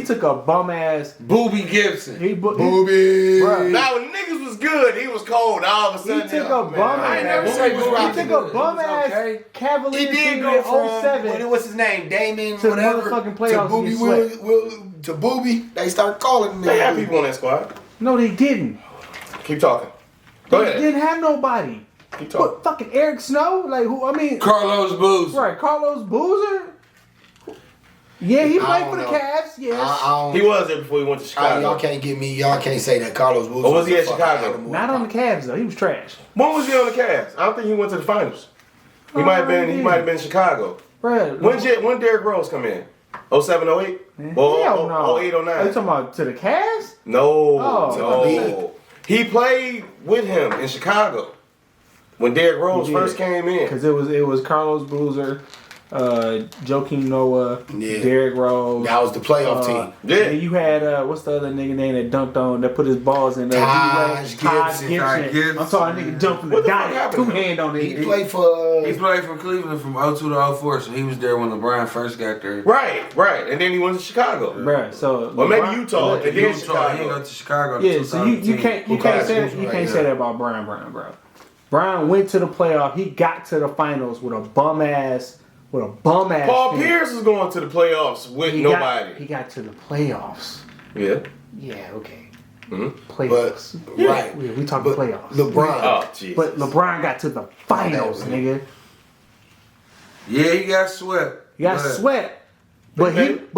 took a bum ass. Booby Gibson. Booby. Bro. Now when niggas was good, he was cold. All of a sudden, He took a bum I ain't never ass. say Booby Booby was He took a good. bum He was ass okay. Cavalier He team did in go from 07 what's his name, Damon, to the whatever, motherfucking playoffs to Booby. and get To Booby, they start calling him. They had people on that squad. No, they didn't. Keep talking. Go They ahead. didn't have nobody. Keep talking. What, fucking Eric Snow? Like who? I mean, Carlos Boozer. right? Carlos Boozer. Yeah, he I played don't for the know. Cavs. Yes. He was there before he went to Chicago. Y'all can't get me. Y'all can't say that Carlos Boozer. Or was he a at fucking Chicago? animal. Not on the Cavs though. He was trash. When was he on the Cavs? I don't think he went to the finals. He might have been. He might have been in Chicago. Bruh. When Derrick Rose come in? 07, 08? Hell no. 08, Are you 09? talking about to the Cavs? No, Oh. no. He played with him in Chicago when Derrick Rose He did. first came in. Because it was Carlos Boozer, Joakim Noah, Yeah. Derrick Rose. That was the playoff team. Yeah. And you had what's the other nigga name that dunked on that put his balls in there? Taj Gibson. Taj Gibson. I'm talking nigga jumped from the What the fuck diet, happened? 2-hand on He it. played for. He played for Cleveland from 02 to 04, so he was there when LeBron first got there. Right. And then he went to Chicago. Bruh, so Or maybe LeBron- Utah. look, And then He Chicago. got to Chicago. in Yeah, so you 2010. can't say that, you can't say that about Brian Brown, bro. Brian went to the playoff. He got to the finals with a bum ass. Paul team. Pierce is going to the playoffs with He nobody. got to the playoffs. Yeah. Yeah, okay. Mhm. Playoffs. But right, We talking playoffs. LeBron. Oh, jeez. But LeBron got to the finals, nigga. Yeah, he got swept. He got But swept. But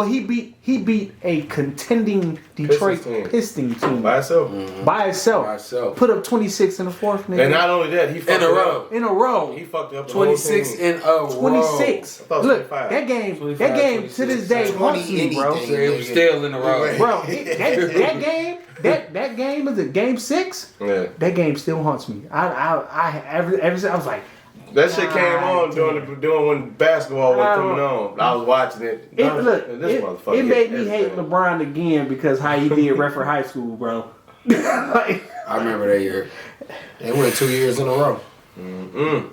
he beat a contending Detroit Pistons team By himself. by itself. By itself. Put up 26 in the fourth, nigga. And not only that, he fucked In a it row. up. in a row. He fucked up the whole 26 team. in a row. 26. I thought it was Look, 25. that game 25, to 26, this day 20 haunts me, bro. anything. So he was still in a row. Bro, that game is it game 6? Yeah. That game still haunts me. Ever since I was like, That shit came on God during when basketball was coming on. I was watching it. it motherfucker made hit me hate everything. LeBron again because how he did Redford High School, bro. Like, I remember that year. They went 2 years in a row. yeah.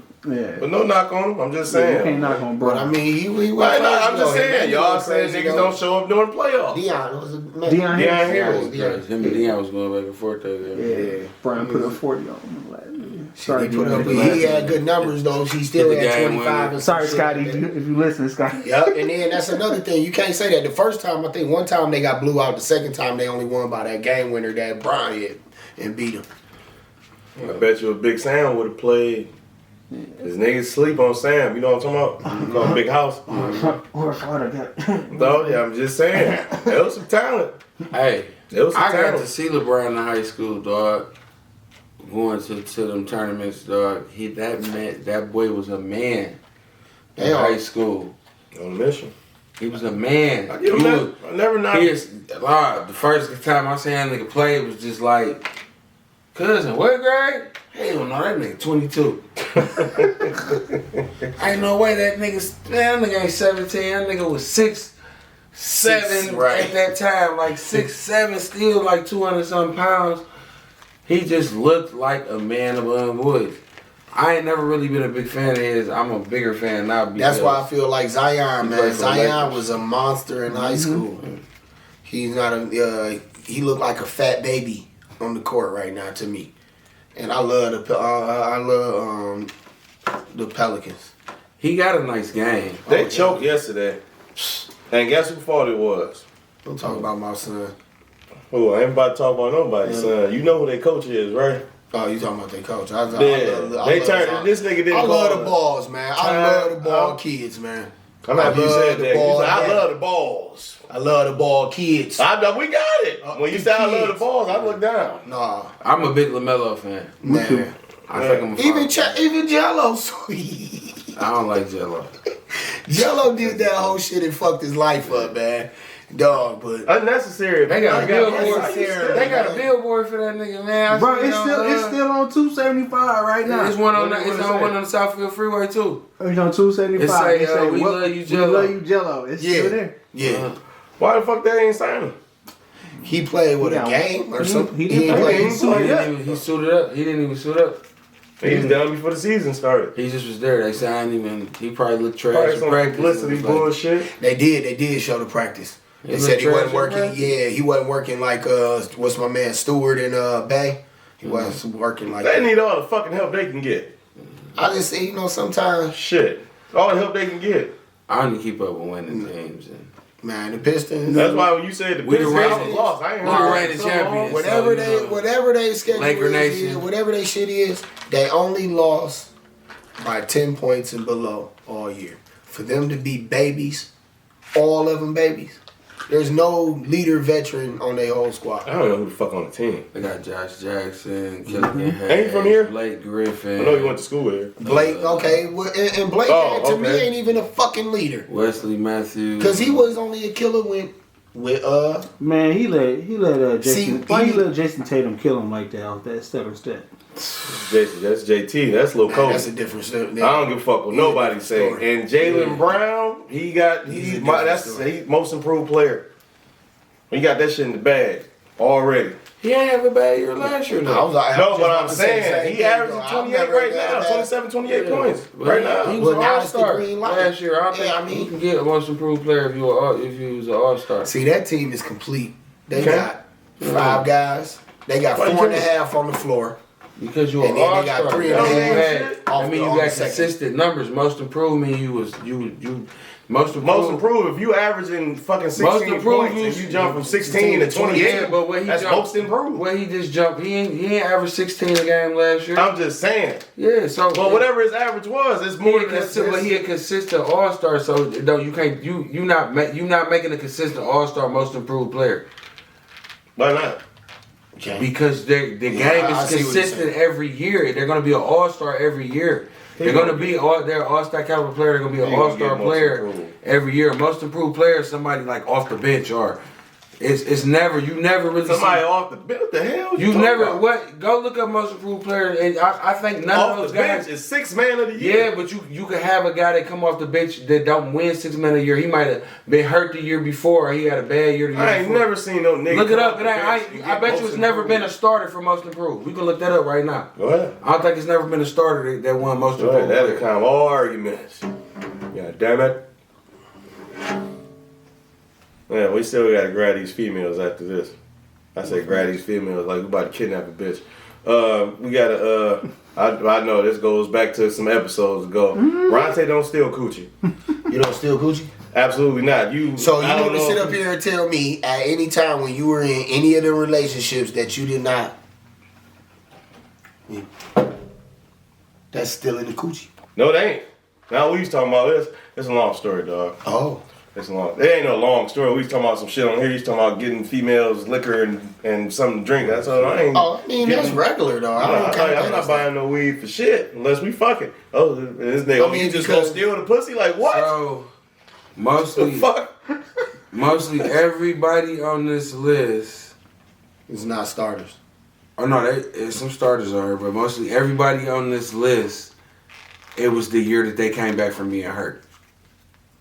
But no knock on him. I'm just You saying. can't knock on But bro. I mean, he went Right, no, crazy, I'm just though. saying. He Y'all went saying crazy, niggas though. don't show up during playoffs. Deion was a man. Deion Deion Harris. Harris. Him and Deion was going back and forth there. Yeah. Brian put up 40 on him. Like, sorry, He put up, Deion. he had good numbers though. He still Hit the had game 25. winner. and some Sorry, shit Scotty, like if that. you listen, Scotty. Yep, and then that's another thing. You can't say that. The first time, I think one time they got blew out. The second time they only won by that game winner that Brian hit and beat him. I bet you a Big Sam would have played. His niggas sleep on Sam. You know what I'm talking about? You know, Big House. Or Florida got. No, yeah, I'm just saying. There was some talent. Hey, There was some I got talent. to see LeBron in high school, dog. Going to them tournaments, dog. That boy was a man in They are. high school. On a mission. He was a man. I give him that. I never not. The first time I seen that nigga play, it was just like, cousin, what grade? Hell no, that nigga 22. Ain't no way that nigga ain't 17. That nigga was 6'7" right. at that time, like 6'7", still like 200 something pounds. He just looked like a man among boys. I ain't never really been a big fan of his. I'm a bigger fan now. That's why I feel like Zion, He man. played for the Zion Lakers. was a monster in high school. He's not a. He looked like a fat baby on the court right now to me, and I love the Pelicans. he got a nice game. They choked yesterday. And guess who fault it was? Don't talk about my son. Oh, I ain't about to talk about nobody, son. You know who their coach is, right? Oh, you talking about their coach? I They turned. This nigga didn't I call love it. the balls, man. I love the ball kids, man. I'm happy you I said love the that. You ball said, I daddy. love the balls. I love the ball kids. We got it. When you the said I love the kids. balls, I looked down. Nah, I'm a big LaMelo fan. man. I think I'm Even Jello sweet. I don't like Jello. Jello did that whole shit and fucked his life up, man. Dog, but unnecessary. They got a billboard. Unnecessary. They got a billboard for that nigga, man. Bro, it's still on 275 right now. It's one on the Southfield Freeway too. It's on 275. It say, It say, we love you, Jello. We love you, Jello. It's still there. yeah. Why the fuck they ain't signing? He played with He a got game or one. something. He He didn't ain't play. played. He suited up. He suited up. He didn't even suit up. He's done before the season started. He just was there. They signed him, and he probably looked trash Probably in some practice. publicity It was like- bullshit. They did show the practice. They He said he looked wasn't trash in working. practice? Yeah, he wasn't working like what's my man Stewart in Bay. He wasn't working like They that. need all the fucking help they can get. I just say, sometimes, Shit. All the help they can get. I only keep up with winning teams. And man, the Pistons. That's why when you said the We the Pistons reigning- lost, I ain't we the heard reigning so long. champions. Whatever So, they, you know, whatever they schedule Laker is, Nation. whatever they shit is, they only lost by 10 points and below all year. For them to be babies, all of them babies. There's no leader veteran on their whole squad. I don't know who the fuck on the team. they got Josh Jackson, Killian Hayes, Ain't he from here? Blake Griffin. I know you went to school with her. Blake, okay, well, and Blake to me okay. ain't even a fucking leader, Wesley Matthews. cause he was only a killer with Man, he let See, Jason. Why he- he let Jason Tatum kill him like that off that stutter step? JT, that's JT. That's Lil Kobe. That's a different story. I don't give a fuck what He's a nobody different say. story. And Jalen Yeah. Brown, He's a different story. he's most improved player. He got that shit in the bag already. He ain't have a bad year last year, I though. was like, No, just but about I'm to say the saying same he thing, averaging though. I've 28 never right got now, that. 27, 28 Yeah. points But right He now. was Well, an now it's the all-star green light. last year. I think Yeah, I mean- you can get a most improved player if you was an all-star. See, that team is complete. They Okay. got 5 guys. They got Why you 4.5 on the floor. Because you an And then they all-star. got 3 and a That mean you half had- off I mean, the- you on got the second. consistent numbers. Most improved mean you most improved. Most improved, if you averaging fucking 16 Most improved, points and you jump from 16 to 28, Yeah, but when he that's jumped, most improved. When he just jumped, he ain't averaged 16 a game last year. I'm just saying. Yeah, so Well, whatever his average was, it's more than but he a consistent all-star. So no, you can't. You not making a consistent all-star most improved player Why not? Okay. because the Yeah, game I is see what you're consistent every year. They're going to be an all-star every year. They're going to be they're all-star caliber player. They're going to be an He gonna all-star get most player improved. every year. Most improved player is somebody like off the bench or it's never you never really Somebody see, off the bench? What the hell? you talking never about? what go look up most improved player and I think none Off of those the guys. bench is 6th man of the year. Yeah, but you could have a guy that come off the bench that don't win 6 men a year. He might have been hurt the year before, or he had a bad year the year I ain't before. never seen no nigga. Look it come up. off It the ain't, bench I and bet get you it's most never been a improved. starter for most improved. We can look that up right now. Go ahead. I don't think it's never been a starter that won most Go ahead. improved. That'll player. kind of all arguments. Yeah, damn it. Yeah, we still gotta grab these females after this. I say grab these females like we about to kidnap a bitch. We gotta. I know this goes back to some episodes ago. Ronte don't steal coochie. You don't steal coochie? Absolutely not. You. So you I don't want to know sit if up you- here and tell me at any time when you were in any of the relationships that you did not? Yeah. That's still in the coochie. No, they ain't. Now we was talking about this. It's a long story, dog. Oh. It's long. It ain't no long story. We was talking about some shit on here. You was talking about getting females liquor and something to drink. That's all. I ain't. Oh, I mean, that's regular, though. I don't count that I'm not as buying no weed for shit unless we fucking. Oh, this nigga. I mean, you just because- gonna steal the pussy? Like what? So the mostly fuck? everybody on this list. It's not starters. Oh no, some starters are, but mostly everybody on this list. It was the year that they came back from being hurt.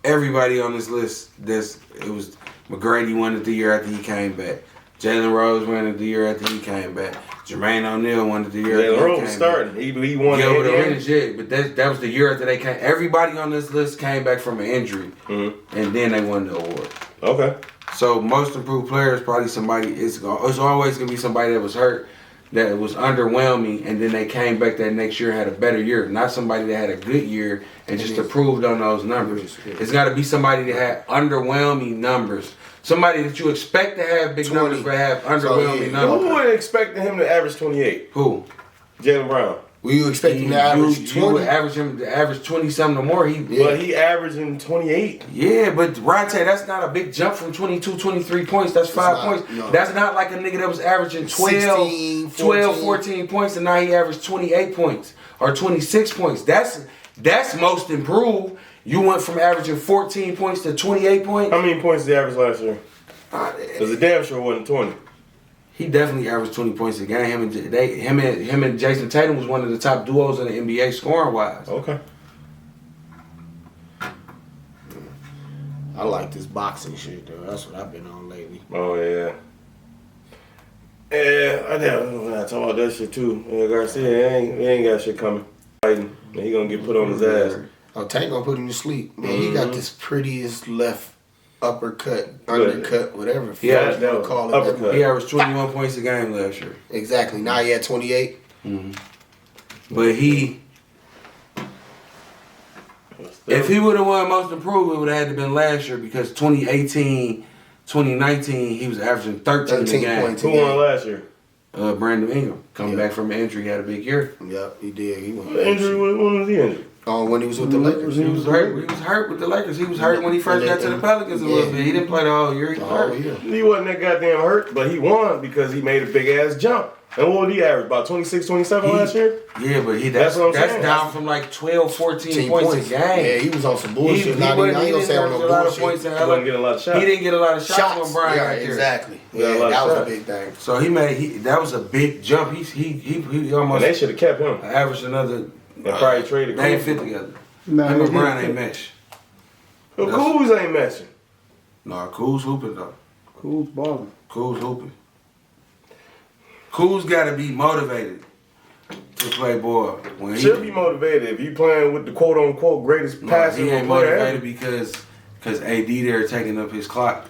Everybody on this list, it was McGrady won it the year after he came back. Jalen Rose won it the year after he came back. Jermaine O'Neal won it the year Jalen after Rose he was came starting. back. He won. Yeah, with the the Rangers, yeah, but that was the year after they came. Everybody on this list came back from an injury, and then they won the award. Okay. So most improved player is probably somebody. It's always gonna be somebody that was hurt, that was underwhelming, and then they came back that next year and had a better year. Not somebody that had a good year and just improved on those numbers. It's got to be somebody that had underwhelming numbers. Somebody that you expect to have big 20. numbers but have underwhelming yeah. Who numbers. would expect him to average 28? Who? Jalen Brown. Were you expecting to average You would 20? average him to average 20 something or more. But he averaging 28. Yeah, but Ronte, that's not a big jump from 22, 23 points. That's 5 not, points. no. That's not like a nigga that was averaging 16, 12, 14 points, and now he averaged 28 points or 26 points. That's most improved. You went from averaging 14 points to 28 points. How many points did he average last year? Because the damn sure wasn't 20. He definitely averaged 20 points a game. Him and Jason Tatum was one of the top duos in the NBA scoring wise. Okay. I like this boxing shit though. That's what I've been on lately. Oh, yeah. Yeah, I talk about that shit too. Yeah, Garcia, he ain't got shit coming. Fighting. He gonna get put on his ass. Oh, Tank gonna put him to sleep. Man, he got this prettiest left uppercut, undercut, whatever. Yeah, fuck you that wanna was call it. uppercut. He averaged 21 points a game last year. Exactly. Now he at 28. But if he would have won most improved, it would have had to been last year because 2018, 2019, he was averaging 13 a 13 game. points. Who won last year? Brandon Ingram. Coming back from an injury, he had a big year. Yep, he did. He went. The injury, when was he injured? When he was with the Lakers. He was hurt. He was hurt with the Lakers. He was hurt when he first got to the Pelicans a little bit. He didn't play the whole year. He was hurt. Yeah. He wasn't that goddamn hurt, but he won because he made a big ass jump. And what would he average? About 26, 27 last year? Yeah, but That's what I'm that's saying. down from like 12, 14 10 points a game. Yeah, he was on some bullshit. He I ain't wasn't gonna say on average no a lot of bullshit. points in He LA. wasn't getting a lot of shots. He didn't get a lot of shots from Brian Yeah, right there. exactly. Yeah, Yeah, a lot that of was a shots. big thing. So that was a big jump. He And almost they should have kept him. averaged another. And probably traded They ain't Kuz. fit together. No, Him he and Brian didn't ain't fit. mesh. But Kuz ain't messing. No, Kuz hooping though. Cool's balling. Kuz hooping. Kuz got to be motivated to play ball. When Should be motivated if you playing with the quote unquote greatest No, passing he ain't player motivated ever. because AD there taking up his clock.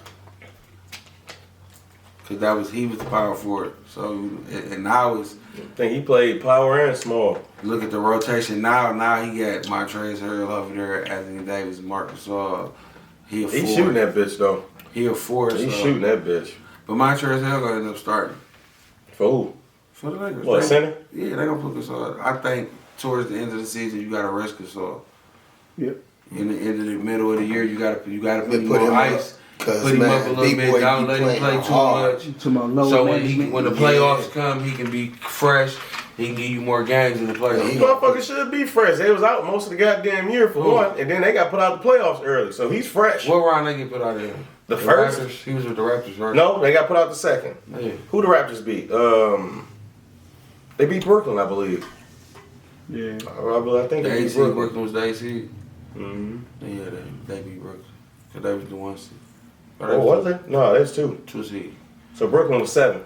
Cause he was the power forward. So and now it's I think he played power and small. look at the rotation now. Now he got Montrezl Harrell over there, Anthony Davis, Marcus Gasol. He a four. He's shooting that bitch though. He a four. He's so. shooting that bitch. But Montrezl Harrell gonna end up starting For who? for the Lakers. What, They- center? Yeah, they gonna put Gasol. I think towards the end of the season you gotta rest Gasol. Yep. In the end of the middle of the year you gotta put him Put on him ice. up. Cause Put him man, up a little big bit. boy Don't be let him play playing too hard. much. To my low So management. when the playoffs come, he can be fresh. He can give you more games in the playoffs. These motherfuckers should be fresh. They was out most of the goddamn year for one, and then they got put out the playoffs early, so he's fresh. What round they get put out there? The first? Raptors? He was with the Raptors, right? No, they got put out the second. Yeah. Who the Raptors beat? They beat Brooklyn, I believe. Yeah. I think The they beat AC, Brooklyn. Brooklyn was the AC. Mm-hmm. Yeah, they beat Brooklyn. Because they was the one seed. Oh, was it? No, there's two. 2 seed. So Brooklyn was 7.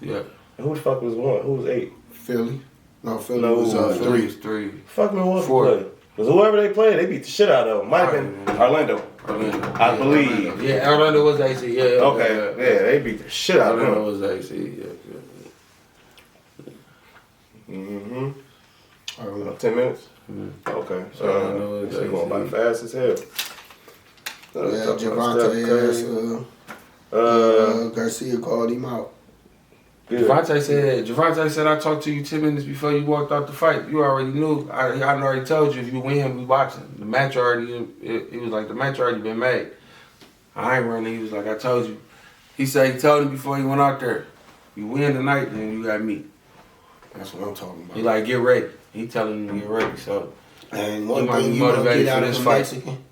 Yeah. And who the fuck was 1? Who was 8? Philly. No, Philly No, was Philly. 3. was 3. Fuck Milwaukee 4. played. Because whoever they played, they beat the shit out of them. Might have been Orlando. Orlando. I believe. Orlando. Yeah, Orlando was AC. Yeah. Okay, yeah, they beat the shit out of Orlando them. was AC. Yeah. Mm-hmm. 10 minutes? Okay. Orlando was So going by fast as hell. Yeah, Talking about Steph Curry. Javante Garcia called him out. Good. Javante said, I talked to you 10 minutes before you walked out the fight. You already knew. I already told you if you win, we boxing. The match already, it was like the match already been made. I ain't running. He was like, I told you. He said he told him before he went out there. You win tonight, then you got me. That's what I'm talking about. He like, get ready. He telling him to get ready. So And He one might thing be you gonna motivated get for out of this the fight. Mexican,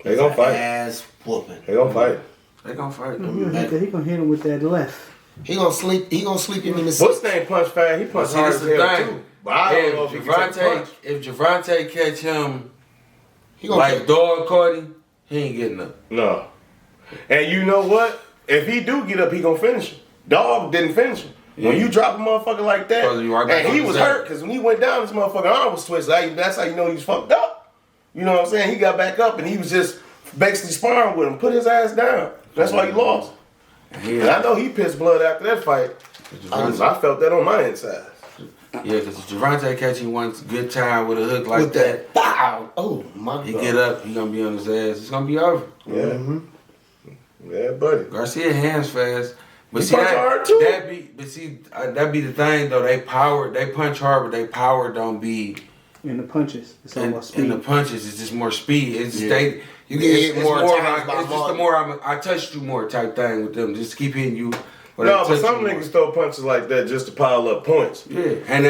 They gonna fight. ass whooping. They gonna fight. they gonna fight. He gonna hit him with that left. He gonna sleep him in the What's six. his name punch fast? He punched See, hard this as the hell thing. too. But I don't know if he can take a punch. If Javante catch him He gonna like take- dog Cardi, he ain't getting up. No. And you know what? If he do get up, he gonna finish him. Dog didn't finish him. When Yeah. you drop a motherfucker like that, Because you right back and he on was his hurt ass. because when he went down, this motherfucker arm was twisted. That's how you know he was fucked up. You know what I'm saying? He got back up and he was just basically sparring with him, put his ass down. That's why he lost. Yeah, And I know he pissed blood after that fight. I felt that on my inside. Yeah, because Javante catching one good time with a hook like with that bow. Oh my he god. get up, he gonna be on his ass. It's gonna be over. Yeah. Mm-hmm. Yeah, buddy. Garcia hands fast, But He see punch hard, too. that be the thing though. They punch hard, but they power don't be In the punches, it's in, almost speed. in the punches. It's just more speed. It's just Yeah. you get it's hit more more times like, by it's just the Martin. more I touched you more type thing with them. Just keep hitting you. No, but some niggas throw punches like that just to pile up points. Yeah, and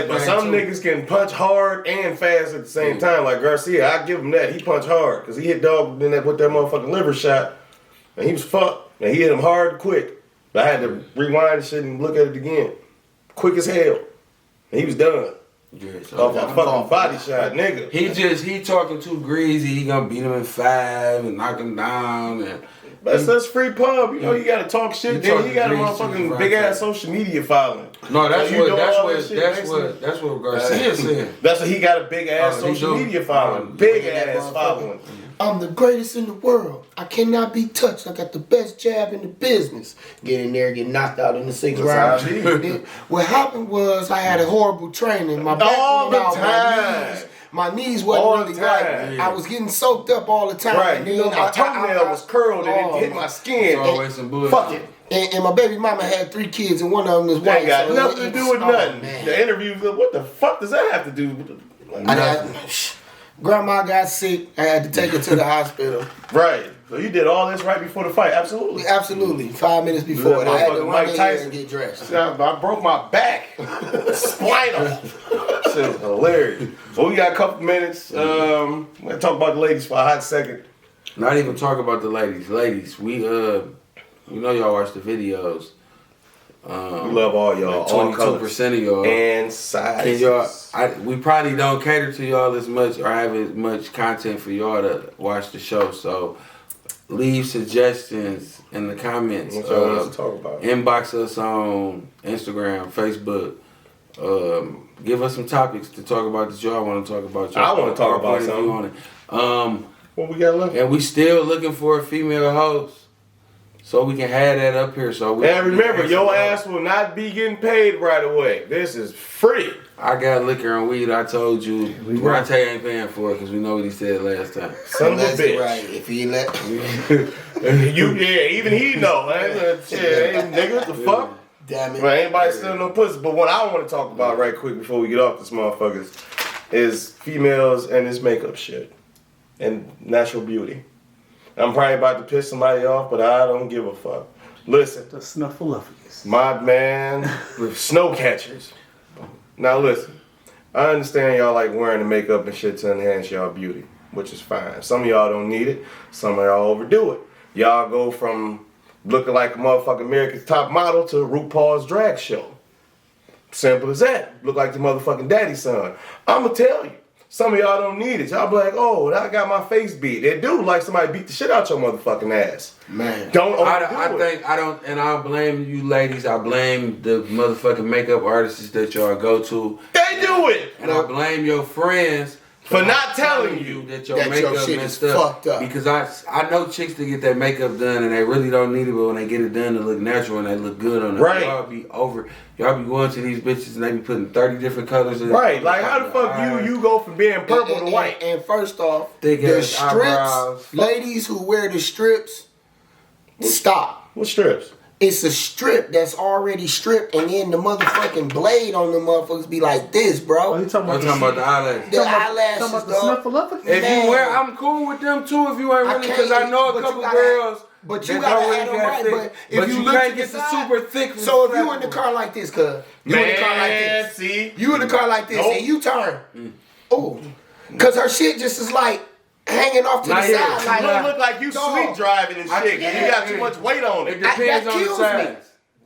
But some niggas can punch hard and fast at the same time. Like Garcia, I give him that. He punched hard because he hit dog then with that motherfucking liver shot, and he was fucked. And he hit him hard, quick. But I had to rewind the shit and look at it again, quick as hell. And he was done. Yeah, Off a fucking body shot, nigga. He talking too greasy. He gonna beat him in 5 and knock him down and. That's free pub. You know, you gotta talk shit. You Then he got a talking greasy, motherfucking right big ass there. social media following. No, that's So you what know all that shit, that's what Garcia said. That's what he got a big ass Oh, he social do? media following. Oh, Big yeah, that ass motherfucker. following. I'm the greatest in the world. I cannot be touched. I got the best jab in the business. Get in there, get knocked out in the 6th round. That's how I be. Then what happened was I had a horrible training. My back All went the out, time. my knees wasn't All really the right. time. I was getting soaked up all the time. Right, And you know then my toenail was curled and Oh, it hit my skin. It's always some bullshit. Fuck it. And my baby mama had 3 kids and one of them was white. Ain't got so nothing to it do was- with oh, nothing. man. The interview, what the fuck does that have to do with Grandma got sick. I had to take her to the hospital. Right. So you did all this right before the fight. Absolutely. Absolutely. 5 minutes before. Yeah, I had to motherfucker run Mike in Tyson. here and get dressed. I broke my back. Spinal. Shit was hilarious. So we got a couple minutes. We're gonna talk about the ladies for a hot second. Not even talk about the ladies. Ladies, we know y'all watch the videos. We love all y'all. All 22% of y'all. and Can sizes. y'all? We probably don't cater to y'all as much or have as much content for y'all to watch the show. So leave suggestions in the comments. What y'all want us to talk about? Inbox us on Instagram, Facebook. Give us some topics to talk about that y'all want to talk about. I wanna talk Our about point of view on it. What we got left? And we still looking for a female host. So we can have that up here. So we And remember, can your answer ass will not be getting paid right away. This is free. I got liquor and weed. I told you. We go. Ronte ain't paying for it because we know what he said last time. Son of a Unless bitch. right. If he let Even he know, man. Shit, hey, nigga, what the fuck? damn it. Man, anybody stealing no pussy. But what I want to talk about right quick before we get off this motherfuckers is females and this makeup shit and natural beauty. I'm probably about to piss somebody off, but I don't give a fuck. Listen, The snuffleupagus. my man with snow catchers. Now listen, I understand y'all like wearing the makeup and shit to enhance y'all beauty, which is fine. Some of y'all don't need it. Some of y'all overdo it. Y'all go from looking like a motherfucking America's Top Model to RuPaul's drag show. Simple as that. Look like the motherfucking daddy's son. I'ma tell you. Some of y'all don't need it. Y'all be like, oh, I got my face beat. It do like somebody beat the shit out your motherfucking ass. Man. Don't overdo I it. think I don't, and I blame you ladies. I blame the motherfucking makeup artists that y'all go to, They do it. and I blame your friends For not telling you that your that your makeup shit messed is up. fucked up. Because I know chicks that get their makeup done and they really don't need it, but when they get it done, it look natural and they look good on them. Right. Y'all be going to these bitches and they be putting 30 different colors in. Right, like how the fuck you go from being purple to white? And first off, Thick the ass eyebrows. strips, ladies who wear the strips, stop. What strips? It's a strip that's already stripped, and then the motherfucking blade on the motherfuckers be like this, Oh, bro. you talking I'm about talking about the eyelashes. The eyelashes, talking about the dog. snuffleupagus? If Man. you wear, I'm cool with them too. If you ain't I really, because I can't, know a but you couple gotta- girls. But you that gotta don't have them really right. got But thick. if But you you look can't to get the the side, super thick. so if you in the car like this, cuz you in the car like this, See? you in the car like this, Nope. and you turn, oh, cause her shit just is like hanging off to Not the yet. side, like You don't look like you Dog. sweet driving and shit. 'Cause you got too much weight on It it. depends that on the kills me. size.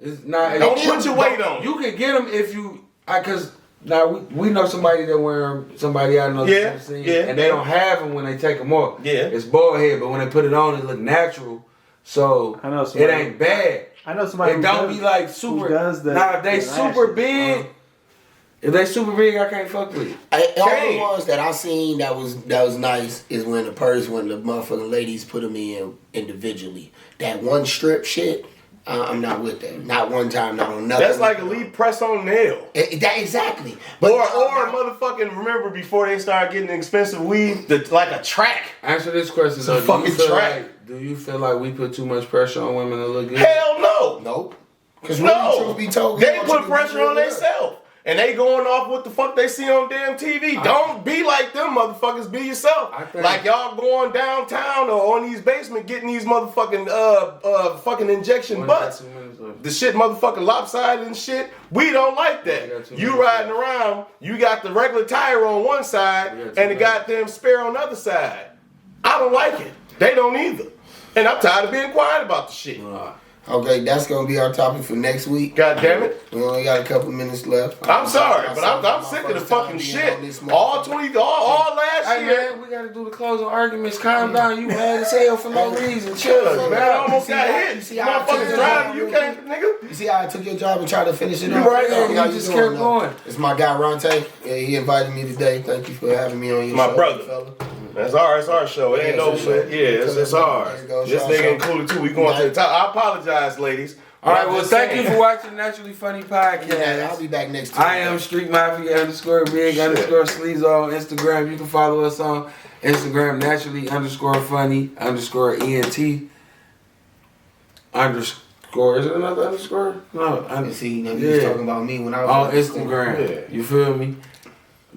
It's not. Don't it- put your weight on it. You can get them if you, cause now we know somebody that wear them. Somebody I know Yeah, that's seen, yeah. and they don't have them when they take them off. Yeah. It's bald head, but when they put it on, it look natural. So I know it somebody- ain't bad. I know somebody It who don't does- be like who super. does the- Now if they the super lashes. big, if they super big, I can't fuck with it. All the Change. ones that I seen that was nice is when the motherfucking ladies put them in individually. That one strip shit, I'm not with that. Not one time, not on nothing. That's like a lead press on nail. That exactly. But Or motherfucking remember before they started getting expensive weed, like a track. Answer this question a though. fucking track. Do you feel like we put too much pressure on women to look good? Hell no. nope. Because really, truth be told, we they want put you to pressure be on real. themselves. And they going off what the fuck they see on damn TV. Don't be like them motherfuckers. Be yourself. I think- Like y'all going downtown or on these basement getting these motherfucking fucking injection butts. The shit motherfucking lopsided and shit. We don't like that. You riding around, you got the regular tire on one side and the goddamn spare on the other side. I don't like it. They don't either. And I'm tired of being quiet about the shit. Okay, that's gonna be our topic for next week. God damn it. We only got a couple minutes left. I'm sorry, but I'm sick of the fucking shit. All last Hey year. man, we gotta do the closing arguments. Calm down. You mad as hell for no reason. Chill, Man, I almost See got how- hit. you see how I Motherfuckers took driving, your you job? can't, nigga. You see how I took your job and tried to finish it You off? right. How You you just doing, kept though? going. It's my guy Ronte. Yeah, he invited me today. Thank you for having me on your My show, brother. fella. It's our show. It ain't Yeah, no it's your shit. show. Yeah, it's ours. There you go. This Shout nigga out. included too. We going to the top. I apologize, ladies. All right, I'm well, just thank saying. you for watching Naturally Funny Podcast. Yeah, I'll be back next Tuesday. I am Street Mafia _Big _Sleazo on Instagram. You can follow us on Instagram naturally _funny _ENT _ Is it another underscore? No, And see, now you was talking about me when I was on Instagram. Yeah. You feel me?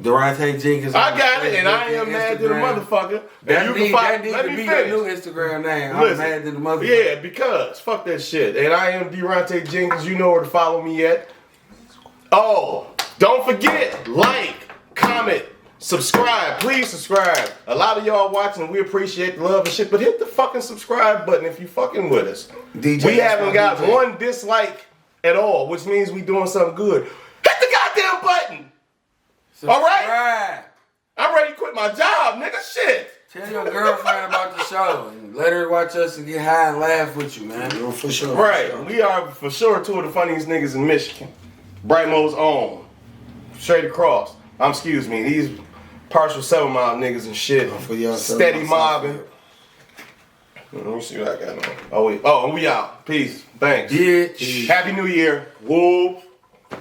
Durante Jenkins. I got it, and I am mad to the motherfucker. That And need, let to me be finish. the new Instagram name. I'm Listen, mad to the motherfucker. Yeah, because fuck that shit. And I am Durante Jenkins. You know where to follow me at. Oh, don't forget, like, comment, subscribe. Please subscribe. A lot of y'all watching, we appreciate the love and shit, but hit the fucking subscribe button if you fucking with us. DJ, we that's haven't my got DJ. one dislike at all, which means we doing something good. Hit the goddamn button. All right? Subscribe. I'm ready to quit my job, nigga. Shit. Tell your girlfriend about the show and let her watch us and get high and laugh with you, man. Oh, for sure. Right. For sure. We are for sure two of the funniest niggas in Michigan. Brightmo's own. Straight across. Excuse me. These partial 7 Mile niggas and shit. For y'all, Steady 7 Mile mobbing. Let me see what I got on. Oh, wait. Oh, and we out. Peace. Thanks. Bitch. Happy New Year. Whoop.